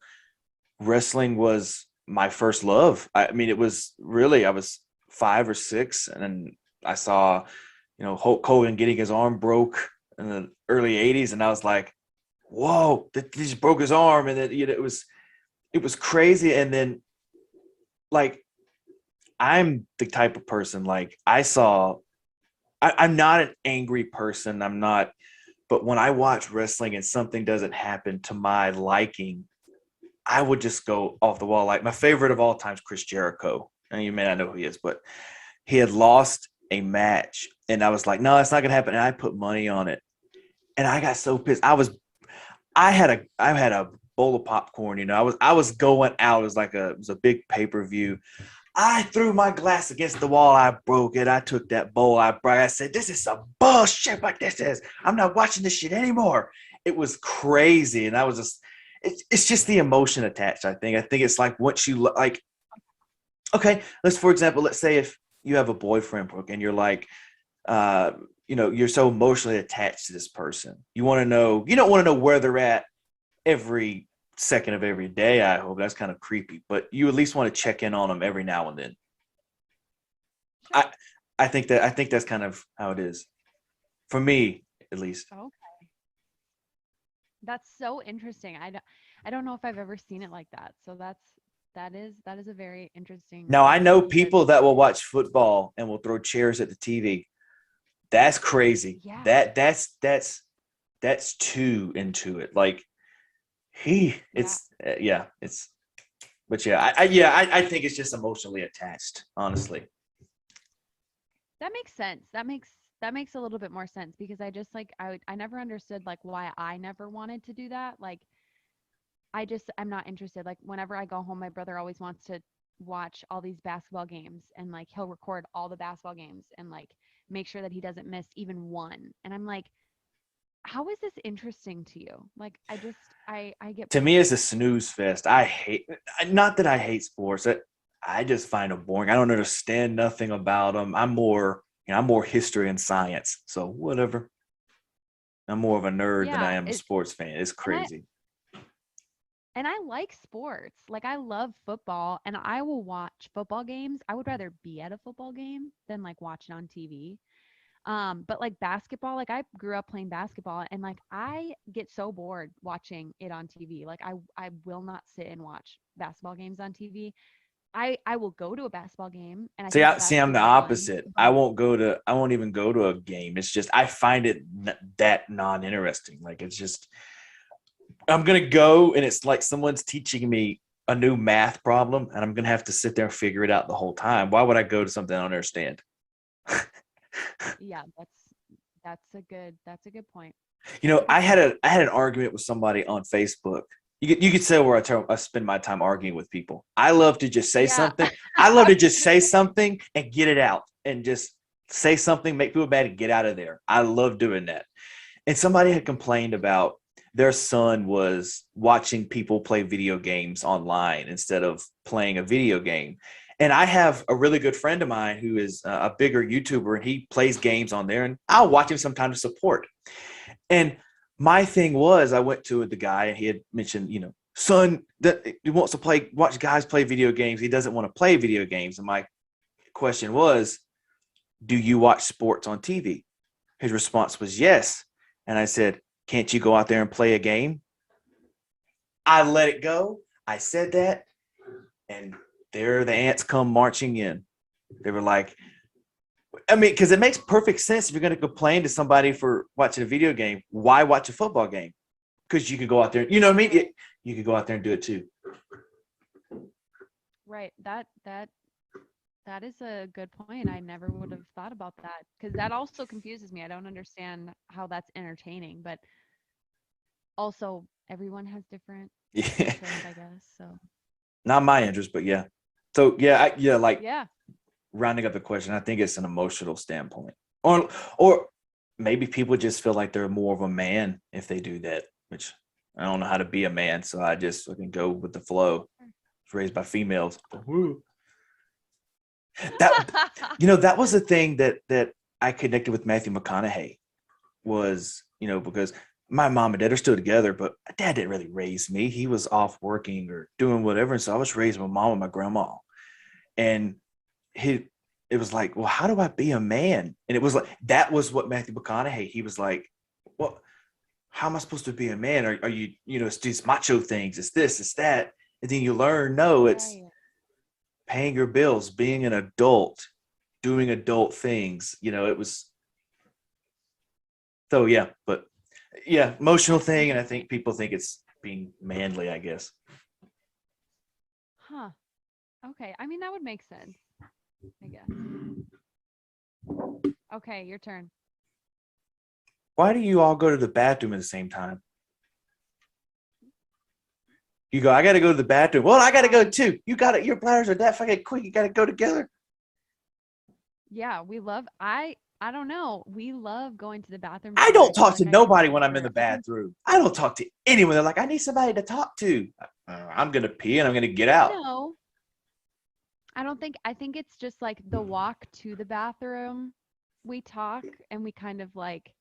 wrestling was my first love. I mean, it was really, I was 5 or 6, and then I saw, Hulk Hogan getting his arm broke in the early 80s. And I was like, whoa, he just broke his arm. And then, it was crazy. And then like, I'm the type of person, like I'm not an angry person. I'm not, but when I watch wrestling and something doesn't happen to my liking, I would just go off the wall. Like my favorite of all time is Chris Jericho. And you may not know who he is, but he had lost a match. And I was like, no, it's not gonna happen. And I put money on it. And I got so pissed. I had a bowl of popcorn, I was going out. It was a big pay-per-view. I threw my glass against the wall. I broke it. I took that bowl. I said, this is some bullshit, but I'm not watching this shit anymore. It was crazy. And I was just, it's just the emotion attached, I think. I think it's like once you like, okay, for example, let's say if you have a boyfriend, Brooke, and you're like, you're so emotionally attached to this person. You don't want to know where they're at every second of every day. I hope that's kind of creepy, but you at least want to check in on them every now and then. Sure. I think that's kind of how it is for me, at least. Okay. That's so interesting. I don't know if I've ever seen it like that. So that is a very interesting Now I know insight. people that will watch football and will throw chairs at the TV. That's crazy. Yeah. That's too into it. Like it's yeah, it's. But yeah, I think it's just emotionally attached, honestly. That makes sense. That makes a little bit more sense because I just like I never understood like why I never wanted to do that. Like I'm not interested. Like whenever I go home, my brother always wants to watch all these basketball games and like he'll record all the basketball games and like make sure that he doesn't miss even one. And I'm like, how is this interesting to you? Like I get To me, it's bored. a snooze fest. I hate, not that I hate sports. I just find them boring. I don't understand nothing about them. I'm more history and science. So whatever. I'm more of a nerd than I Yeah, am a sports fan. It's and I crazy. and I like sports. Like I love football and I will watch football games. I would rather be at a football game than like watch it on TV. But like basketball, like I grew up playing basketball and like I get so bored watching it on TV. Like I will not sit and watch basketball games on TV. I will go to a basketball game, and I See, think I'm that's the really fun, opposite. I but won't even go to a game. It's just I find it that non-interesting. Like it's just I'm gonna go and it's like someone's teaching me a new math problem, and I'm gonna have to sit there and figure it out the whole time. Why would I go to something I don't understand? yeah, that's a good point. You know, I had an argument with somebody on Facebook. You could say where I spend my time arguing with people. I love to just say Yeah. something. I love to just say something and get it out and just say something, make people mad and get out of there. I love doing that. And somebody had complained about their son was watching people play video games online instead of playing a video game. And I have a really good friend of mine who is a bigger YouTuber, and he plays games on there, and I'll watch him sometimes to support. And my thing was, I went to the guy and he had mentioned, you know, son, that he wants to watch guys play video games. He doesn't want to play video games. And my question was, do you watch sports on TV? His response was yes. And I said, can't you go out there and play a game? I let it go. I said that. And there the ants come marching in. They were like, I mean, because it makes perfect sense if you're going to complain to somebody for watching a video game. Why watch a football game? Because you could go out there, you know what I mean? You could go out there and do it too. Right. That is a good point. I never would have thought about that, because that also confuses me. I don't understand how that's entertaining, but also everyone has different Yeah, interests, I guess. So not my interest, but yeah. So yeah, like yeah. rounding up the question, I think it's an emotional standpoint, or maybe people just feel like they're more of a man if they do that, which I don't know how to be a man, so I just can go with the flow. I was raised by females. Woo. That that was the thing that I connected with Matthew McConaughey was, you know, because my mom and dad are still together, but my dad didn't really raise me. He was off working or doing whatever, and so I was raised with my mom and my grandma, and it was like, well, how do I be a man? And it was like, that was what Matthew McConaughey, he was like, well, how am I supposed to be a man? Are you, you know, it's these macho things, it's this, it's that. And then you learn, no, it's Right. paying your bills, being an adult, doing adult things. You know, it was, so yeah, but yeah, emotional thing. And I think people think it's being manly, I guess. Huh. Okay. I mean, that would make sense, I guess. Okay, your turn. Why do you all go to the bathroom at the same time? You go, I got to go to the bathroom. Well, I got to go too. You got it. Your bladders are that fucking quick. You got to go together. Yeah, we love I don't know. We love going to the bathroom. I together. don't feel talk like to I can nobody when I'm in answer- the bathroom. I don't talk to anyone. They're like, I need somebody to talk to. I'm going to pee and I'm going to get out. No. I think it's just like the walk to the bathroom. We talk and we kind of like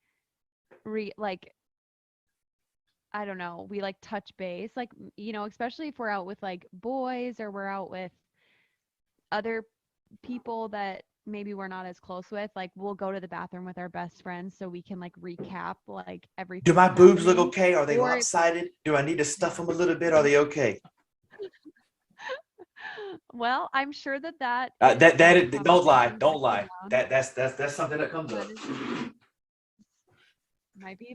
I don't know, we like touch base, like, you know, especially if we're out with like boys or we're out with other people that maybe we're not as close with, like we'll go to the bathroom with our best friends so we can like recap like everything. Do my boobs look happening. okay? Are they Or- lopsided? Do I need to stuff them a little bit? Are they okay? Well, I'm sure that Don't lie. conversation Don't lie. trickles down. That's something that comes up. That is-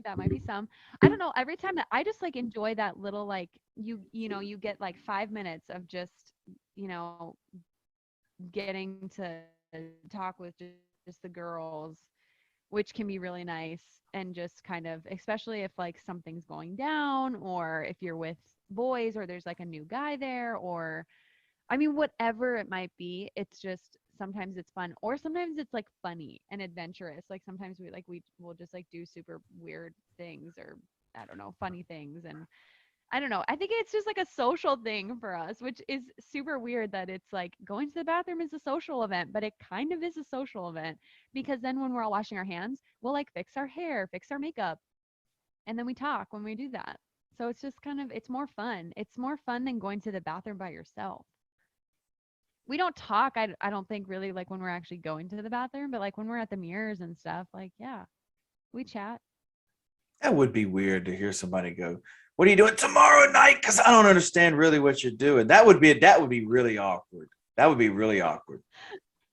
that might be some. I don't know. Every time that I just like enjoy that little like you know, you get like 5 minutes of just, you know, getting to talk with just the girls, which can be really nice, and just kind of, especially if like something's going down or if you're with boys or there's like a new guy there, or I mean, whatever it might be, it's just sometimes it's fun, or sometimes it's like funny and adventurous. Like sometimes we will just like do super weird things, or I don't know, funny things. And I don't know. I think it's just like a social thing for us, which is super weird that it's like going to the bathroom is a social event, but it kind of is a social event, because then when we're all washing our hands, we'll like fix our hair, fix our makeup, and then we talk when we do that. So it's just kind of, it's more fun. It's more fun than going to the bathroom by yourself. We don't talk, I don't think, really, like when we're actually going to the bathroom, but like when we're at the mirrors and stuff, like, yeah, we chat. That would be weird to hear somebody go, what are you doing tomorrow night? Because I don't understand really what you're doing. That would be really awkward. That would be really awkward.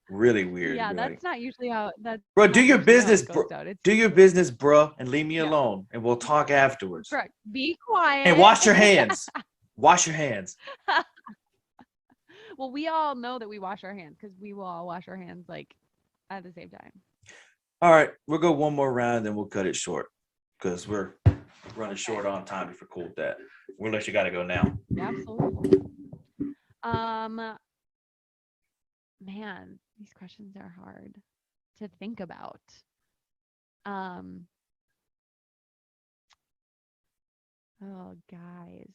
Really weird. Yeah, Be that's like, not usually how that's bro, not do your usually how it business, goes bro. down. It's Do your business, bro, and leave me Yeah. alone, and we'll talk afterwards. correct. Be quiet. And wash your hands. Wash your hands. Well, we all know that we wash our hands because we will all wash our hands like at the same time. All right, we'll go one more round, then we'll cut it short because we're running short on time. If you're cool with that, we'll let you got to go now. Yeah, absolutely. Man, these questions are hard to think about. Oh, guys.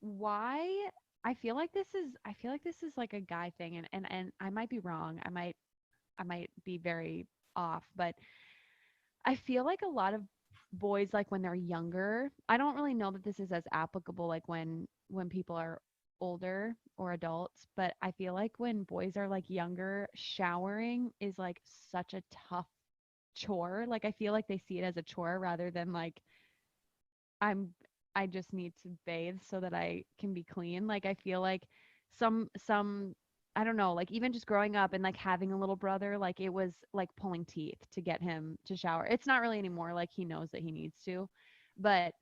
Why? I feel like this is like a guy thing, and I might be wrong. I might be very off, but I feel like a lot of boys, like when they're younger, I don't really know that this is as applicable like when people are older or adults, but I feel like when boys are like younger, showering is like such a tough chore. Like I feel like they see it as a chore rather than like I just need to bathe so that I can be clean. Like I feel like some I don't know, like even just growing up and like having a little brother, like it was like pulling teeth to get him to shower. It's not really anymore, like he knows that he needs to. But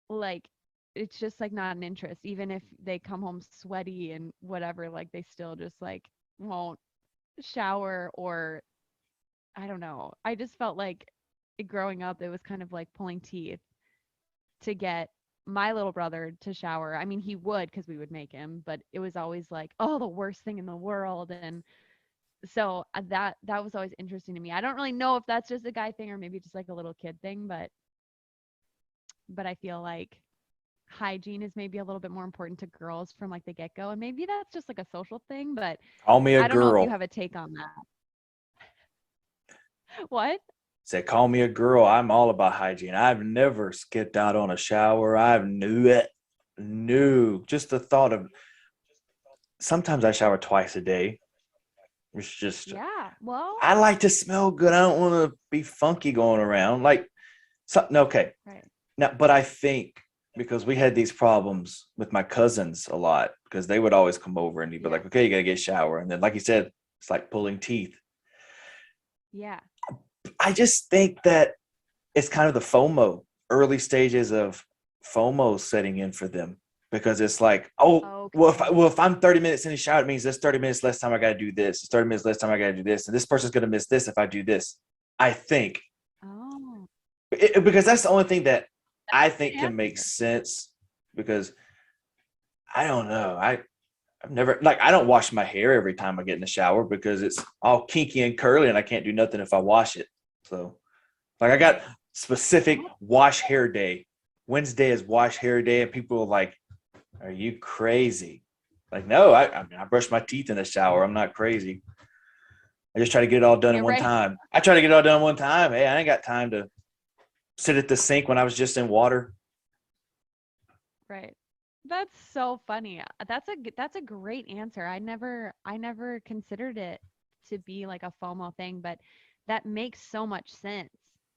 like it's just like not an interest. Even if they come home sweaty and whatever, like they still just like won't shower or I don't know. I just felt like growing up it was kind of like pulling teeth to get my little brother to shower. I mean, he would because we would make him, but it was always like, oh, the worst thing in the world. And so that was always interesting to me. I don't really know if that's just a guy thing or maybe just like a little kid thing, but I feel like hygiene is maybe a little bit more important to girls from like the get-go, and maybe that's just like a social thing, but Call me a I don't know if girl. you have a take on that. What? Said, call me a girl. I'm all about hygiene. I've never skipped out on a shower. I've knew just the thought of. Sometimes I shower twice a day. It's just Yeah. Well, I like to smell good. I don't want to be funky going around. Like something okay. right. Now, but I think because we had these problems with my cousins a lot because they would always come over and you'd be Yeah. like, okay, you gotta get a shower. And then like you said, it's like pulling teeth. Yeah. I just think that it's kind of the FOMO, early stages of FOMO setting in for them because it's like, oh, Okay. well, if I'm 30 minutes in the shower, it means there's 30 minutes less time I got to do this. It's 30 minutes less time I got to do this. And this person's going to miss this if I do this. I think Oh. because that's the only thing that I think Yeah. can make sense because I don't know. I've never like I don't wash my hair every time I get in the shower because it's all kinky and curly and I can't do nothing if I wash it. So like I got specific wash hair day. Wednesday is wash hair day and people are like, are you crazy? Like, no, I mean I brush my teeth in the shower. I'm not crazy. I just try to get it all done in Yeah, one right. time. I try to get it all done in one time. Hey, I ain't got time to sit at the sink when I was just in water. Right. That's so funny. That's a great answer. I never considered it to be like a FOMO thing, but that makes so much sense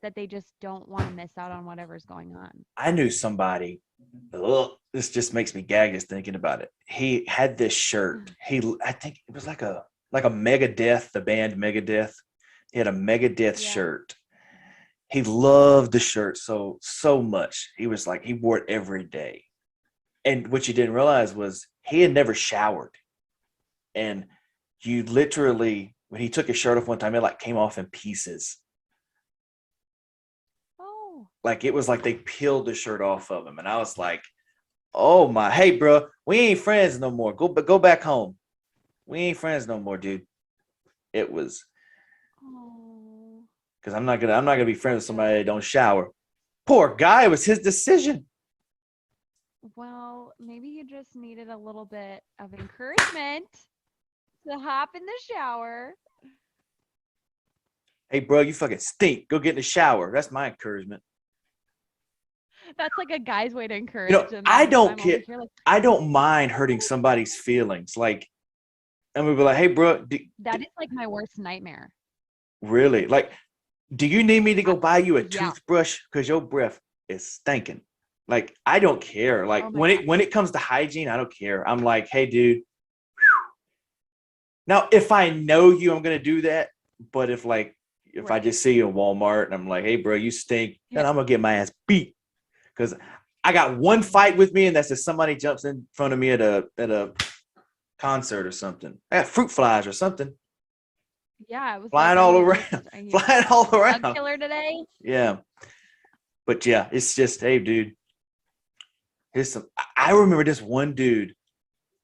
that they just don't want to miss out on whatever's going on. I knew somebody. Ugh, this just makes me gag just thinking about it. He had this shirt. I think it was like a Megadeth, the band Megadeth. He had a Megadeth Yeah. shirt. He loved the shirt so much. He was like he wore it every day. And what you didn't realize was he had never showered. And you literally, when he took his shirt off one time, it like came off in pieces. Oh. Like it was like they peeled the shirt off of him. And I was like, oh my, hey, bro, we ain't friends no more. Go back home. We ain't friends no more, dude. It was Oh. because I'm not gonna be friends with somebody that don't shower. Poor guy, it was his decision. Well, maybe you just needed a little bit of encouragement to hop in the shower. Hey, bro, you fucking stink. Go get in the shower. That's my encouragement. That's like a guy's way to encourage You know, him. I I'm don't over care. here like, I don't mind hurting somebody's feelings. Like, I'm gonna be like, hey, bro, that is like my worst nightmare. really? Like, Do you need me to go buy you a Yeah. toothbrush? Because your breath is stinking. Like, I don't care. Like Oh my when it comes to hygiene, I don't care. I'm like, hey, dude. Now, if I know you, I'm gonna do that. But if I Right. just see you in Walmart and I'm like, hey, bro, you stink, then Yeah. I'm gonna get my ass beat. Because I got one fight with me, and that's if somebody jumps in front of me at a concert or something. I got fruit flies or something Yeah, it was flying like, are all you around, just are you flying all bug around. killer today? Yeah, but yeah, it's just, hey, dude. Here's some. I remember this one dude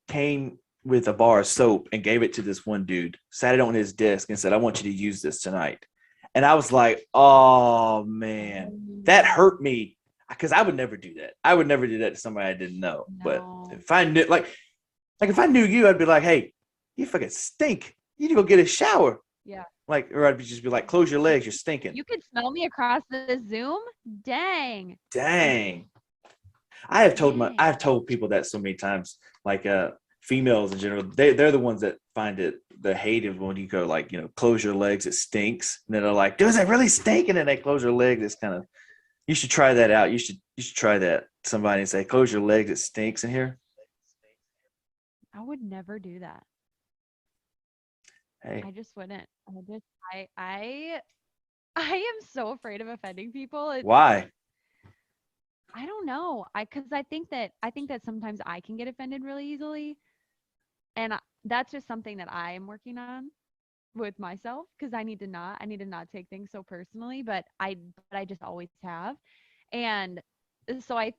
came with a bar of soap and gave it to this one dude, sat it on his desk and said, I want you to use this tonight. And I was like, oh man, that hurt me because I would never do that. I would never do that to somebody I didn't know. But No. if I knew, like if I knew you, I'd be like, hey, you fucking stink. You need to go get a shower. Yeah. Like, or I'd just be like, close your legs, you're stinking. You could smell me across the Zoom? Dang. Dang. I've told people that so many times, like females in general, they're the ones that find it the hate of when you go like, close your legs, it stinks. And then they're like, does it really stink? And then they close their legs. It's kind of, you should try that out. You should try that. Somebody and say, close your legs, it stinks in here. I would never do that. Hey, I just wouldn't. I am so afraid of offending people. why? I don't know. Because I think that sometimes I can get offended really easily, and that's just something that I am working on with myself because I need to not take things so personally, but I just always have, and so I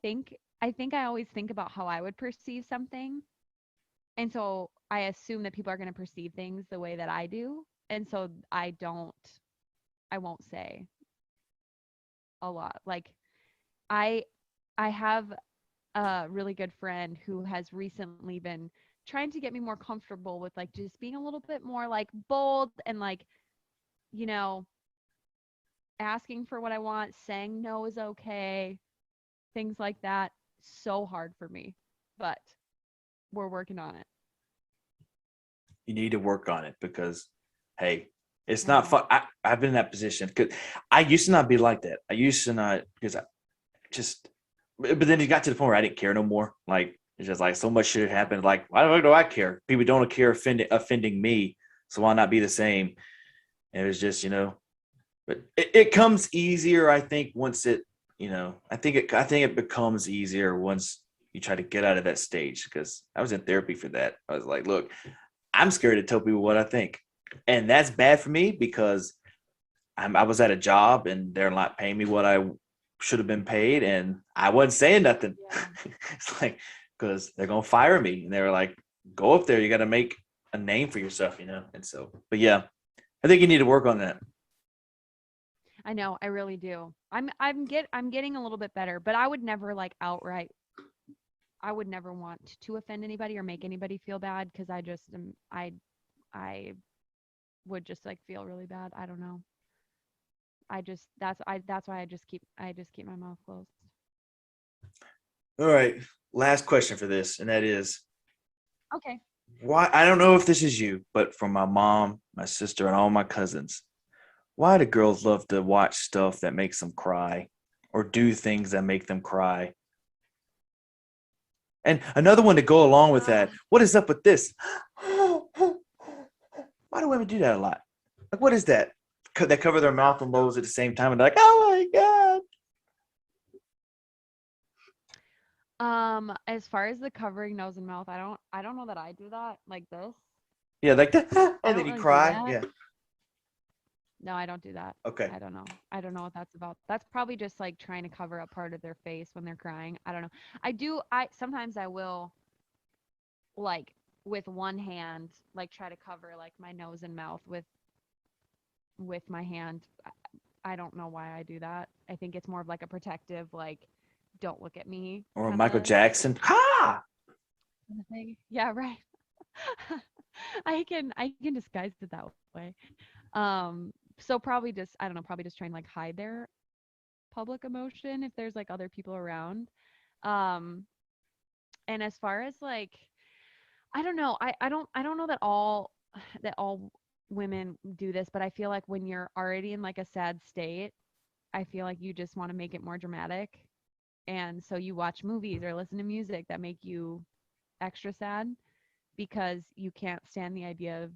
always think about how I would perceive something, and so I assume that people are going to perceive things the way that I do, and so I won't say a lot. Like I have a really good friend who has recently been trying to get me more comfortable with like just being a little bit more like bold and like, you know, asking for what I want, saying no is okay, things like that. So hard for me, but we're working on it. You need to work on it because, hey, it's I not know. fun. I've been in that position because I used to not be like that. I used to not because I just, but then it got to the point where I didn't care no more. Like, it's just like so much shit had happened. Like, why do I care? People don't care offending me. So why not be the same? And it was just, but it comes easier, I think, once it, I think it becomes easier once you try to get out of that stage. Because I was in therapy for that. I was like, look, I'm scared to tell people what I think, and that's bad for me because I was at a job and they're not paying me what I should have been paid, and I wasn't saying nothing. Yeah. It's like, because they're gonna fire me, and they were like, go up there, you got to make a name for yourself, And so, but yeah, I think you need to work on that. I know, I really do. I'm getting a little bit better, but I would never like outright I would never want to offend anybody or make anybody feel bad because I just am I would just like feel really bad. I don't know. That's why I just keep my mouth closed. All right, last question for this, and that is, Okay. why? I don't know if this is you, but from my mom, my sister, and all my cousins, why do girls love to watch stuff that makes them cry or do things that make them cry? And another one to go along with that, what is up with this? Why do women do that a lot? Like, what is that? They cover their mouth and nose at the same time and they're like, oh my God. As far as the covering nose and mouth, I don't know that I do that like this. Yeah, like that. I And then don't you really do cry. that. Yeah. No, I don't do that. Okay. I don't know. I don't know what that's about. That's probably just like trying to cover up part of their face when they're crying. I don't know. I sometimes I will like with one hand like try to cover like my nose and mouth with my hand. I don't know why I do that. I think it's more of like a protective like don't look at me Or kind Michael of Jackson. Ha! thing. Yeah, right. I can disguise it that way. So probably just I don't know, probably just trying to like hide their public emotion if there's like other people around. Um and as far as like I don't know, I don't know that all women do this, but I feel like when you're already in like a sad state, I feel like you just want to make it more dramatic. And so you watch movies or listen to music that make you extra sad because you can't stand the idea of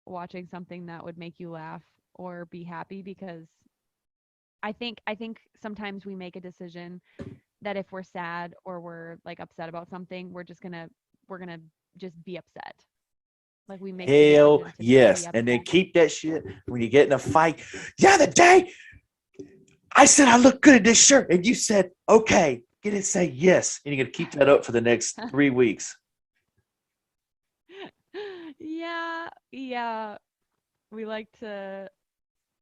watching something that would make you laugh or be happy, because I think sometimes we make a decision that if we're sad or we're like upset about something, we're gonna just be upset. Like we make the Hell decision to yes. be And then upset. keep that shit when you get in a fight. The other day, I said I look good in this shirt, and you said, okay, get it, say yes. And you're gonna keep that up for the next 3 weeks. Yeah. We like to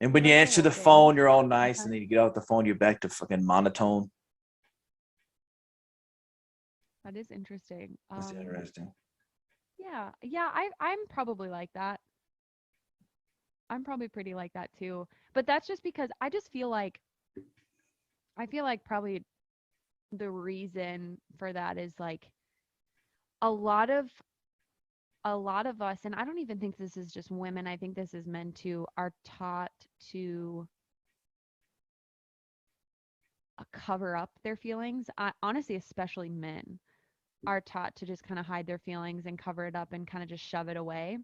And when we you like to answer hold the things. phone, you're all nice, and then you get off the phone, you're back to fucking monotone. That is interesting. That's interesting. Yeah. I'm probably like that. I'm probably pretty like that too. But that's just because I feel like probably the reason for that is like a lot of us, and I don't even think this is just women, I think this is men too, are taught to cover up their feelings. Honestly, especially men are taught to just kind of hide their feelings and cover it up and kind of just shove it away.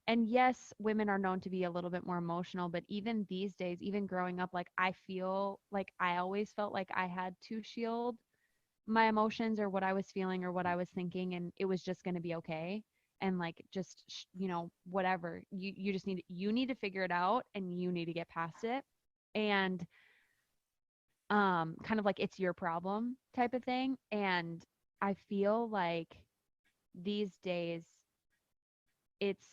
And yes, women are known to be a little bit more emotional, but even these days, even growing up, like I feel like I always felt like I had to shield my emotions or what I was feeling or what I was thinking, and it was just going to be okay. And like just whatever, you just need to figure it out, and you need to get past it. And kind of like it's your problem type of thing. And I feel like these days it's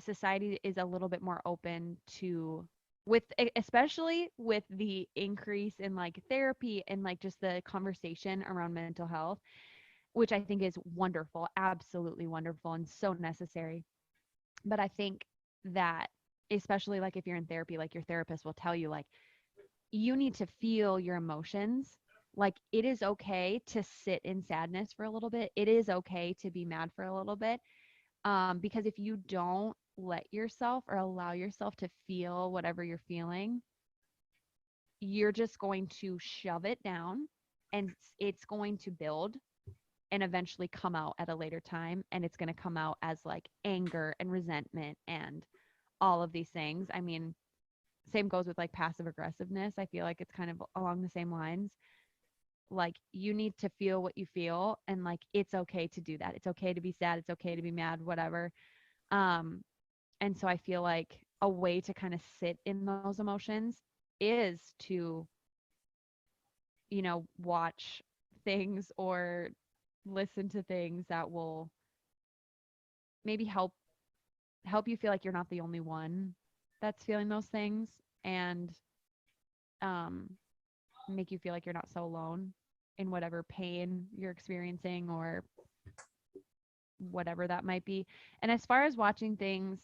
society is a little bit more open to, with especially with the increase in like therapy and like just the conversation around mental health, which I think is wonderful, absolutely wonderful and so necessary. But I think that especially like if you're in therapy, like your therapist will tell you like you need to feel your emotions. Like it is okay to sit in sadness for a little bit. It is okay to be mad for a little bit. Because if you don't let yourself or allow yourself to feel whatever you're feeling, you're just going to shove it down, and it's going to build and eventually come out at a later time. And it's going to come out as like anger and resentment and all of these things. I mean, same goes with like passive aggressiveness. I feel like it's kind of along the same lines. Like you need to feel what you feel, and like it's okay to do that. It's okay to be sad, it's okay to be mad, whatever. um and so I feel like a way to kind of sit in those emotions is to watch things or listen to things that will maybe help you feel like you're not the only one that's feeling those things, and um make you feel like you're not so alone in whatever pain you're experiencing or whatever that might be. And as far as watching things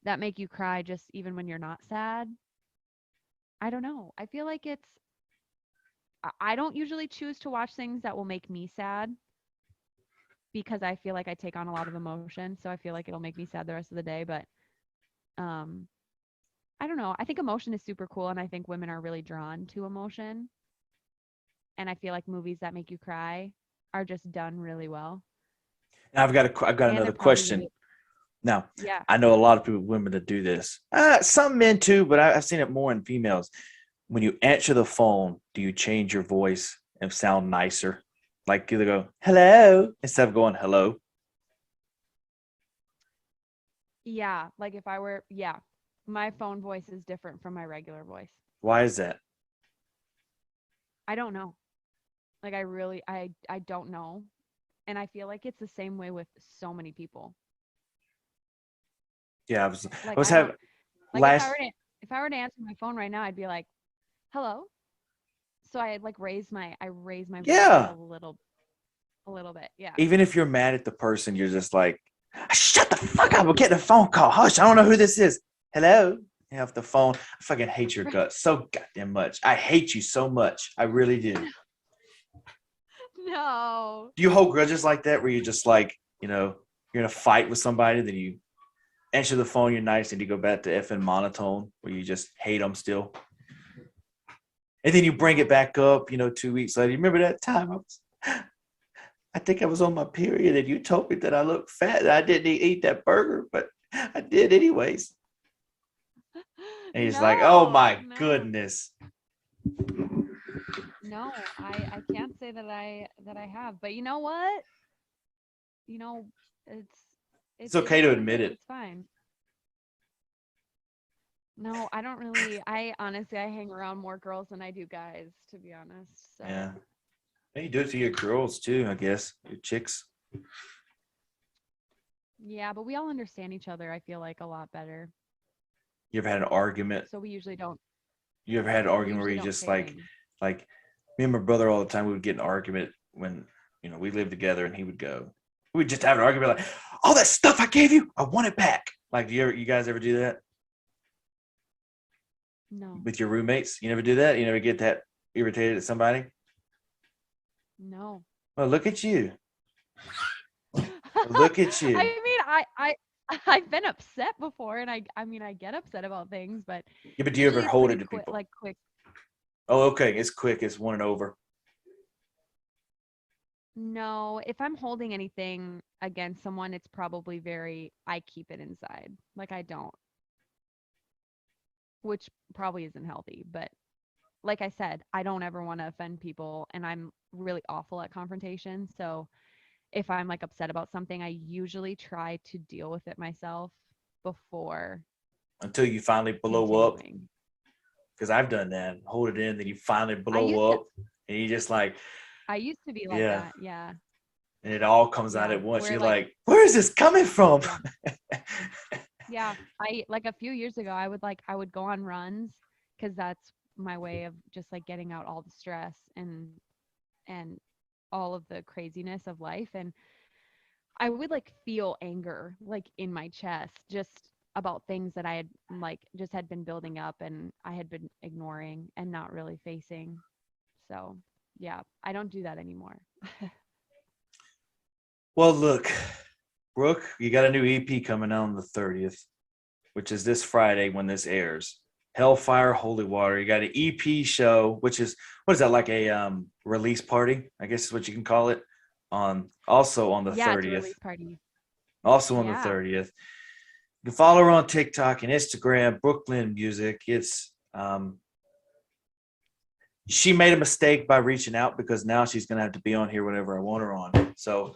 that make you cry just even when you're not sad, I don't know. I feel like I don't usually choose to watch things that will make me sad, because I feel like I take on a lot of emotion, so I feel like it'll make me sad the rest of the day. But um I don't know. I think emotion is super cool, and I think women are really drawn to emotion. And I feel like movies that make you cry are just done really well. Now I've got And another they're probably question. really, Now, yeah. I know a lot of people, women that do this. Some men too, but I've seen it more in females. When you answer the phone, do you change your voice and sound nicer? Like either go hello instead of going hello. Yeah, like if I were, yeah, my phone voice is different from my regular voice. Why is that? I don't know. Like I don't know. And I feel like it's the same way with so many people. Yeah, I Like was I don't having like last. if I were to answer my phone right now, I'd be like, "Hello." So I like raise my voice like Yeah, a little bit. Yeah. even if you're mad at the person, you're just like, shut the fuck up. We're getting a phone call. Hush, I don't know who this is. Hello. You have the phone. I fucking hate your guts so goddamn much. I hate you so much. I really do. No. Do you hold grudges like that where you're just like, you're in a fight with somebody, then you answer the phone, you're nice, and you go back to effing monotone where you just hate them still. And then you bring it back up, 2 weeks later. You remember that time? I think I was on my period and you told me that I looked fat and I didn't eat that burger, but I did anyways. And he's like, oh my goodness. No, I can't say that I have. But you know what? It's okay to what admit is. it. It's fine. No, I don't really. I honestly, I hang around more girls than I do guys, to be honest. So. Yeah. And you do it to your girls too, I guess. Your chicks. Yeah, but we all understand each other, I feel like, a lot better. You ever had an argument? So we usually don't. You ever had an argument where you usually don't just say like things. me and my brother all the time, we would get in an argument when, we lived together and he would go, we'd just have an argument like, all that stuff I gave you, I want it back. Like, you guys ever do that? No. With your roommates? You never do that? You never get that irritated at somebody? No. Well, look at you. Look at you. I mean, I've been upset before, and I mean, I get upset about things, but Yeah, but do you ever usually it's hold pretty it to quick, people? like quick. Oh, okay. It's quick. It's one and over. No, if I'm holding anything against someone, it's probably I keep it inside. Like I don't, which probably isn't healthy, but like I said, I don't ever want to offend people, and I'm really awful at confrontation. So if I'm like upset about something, I usually try to deal with it myself before Until you finally blow up. continuing. Because I've done that. Hold it in, then you finally used blow to- up. And you just like, I used to be like Yeah. that. Yeah. and it all comes out Yeah, at once. where, You're like- like, where is this coming from? Yeah. I like a few years ago, I would go on runs because that's my way of just like getting out all the stress and all of the craziness of life. And I would like feel anger like in my chest just about things that I had like just had been building up and I had been ignoring and not really facing. So yeah, I don't do that anymore. Well, look, Brooke, you got a new EP coming out on the 30th, which is this Friday when this airs. Hellfire Holy Water. You got an EP show, which is, what is that, like a release party, I guess is what you can call it, also on the Yeah, it's a 30th. release party. Also on the Yeah. 30th. You can follow her on TikTok and Instagram, Brooke Lynn Music. It's she made a mistake by reaching out because now she's gonna have to be on here whenever I want her on. So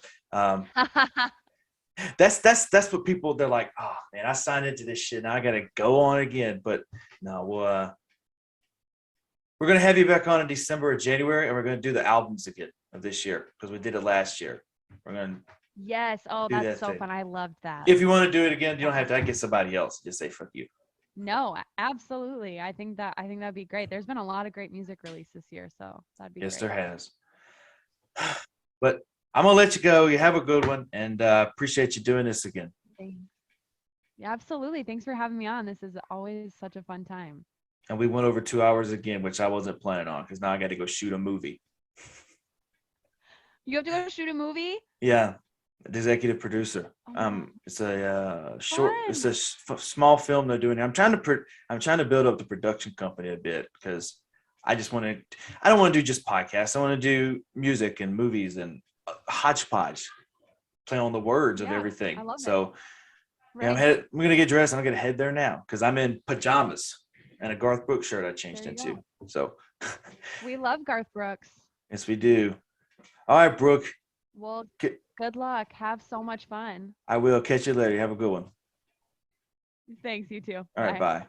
that's what people, they're like, oh man, I signed into this shit. Now I gotta go on again. But no, we're gonna have you back on in December or January, and we're gonna do the albums again of this year because we did it last year. We're gonna, Yes. Oh, do that's that so thing. fun. I loved that. if you want to do it again, you don't have to. I get somebody else. Just say fuck you. No, absolutely. I think that'd be great. There's been a lot of great music released this year, so that'd be Yes, great. there has. But I'm gonna let you go. You have a good one, and appreciate you doing this again. Thanks. Yeah, absolutely. Thanks for having me on. This is always such a fun time. And we went over 2 hours again, which I wasn't planning on because now I got to go shoot a movie. You have to go shoot a movie? Yeah, the executive producer. Oh, wow. It's a short. It's Fun. a small film they're doing. I'm trying to build up the production company a bit because I just want to. I don't want to do just podcasts. I want to do music and movies and hodgepodge, play on the words of Yeah, everything. I love it. So yeah, Right. I'm gonna get dressed. I'm gonna head there now because I'm in pajamas and a Garth Brooks shirt I changed There you into. So We love Garth Brooks. yes, we do. All right, Brooke. Well, K- good luck. Have so much fun. I will catch you later. Have a good one. Thanks, you too. All right, bye.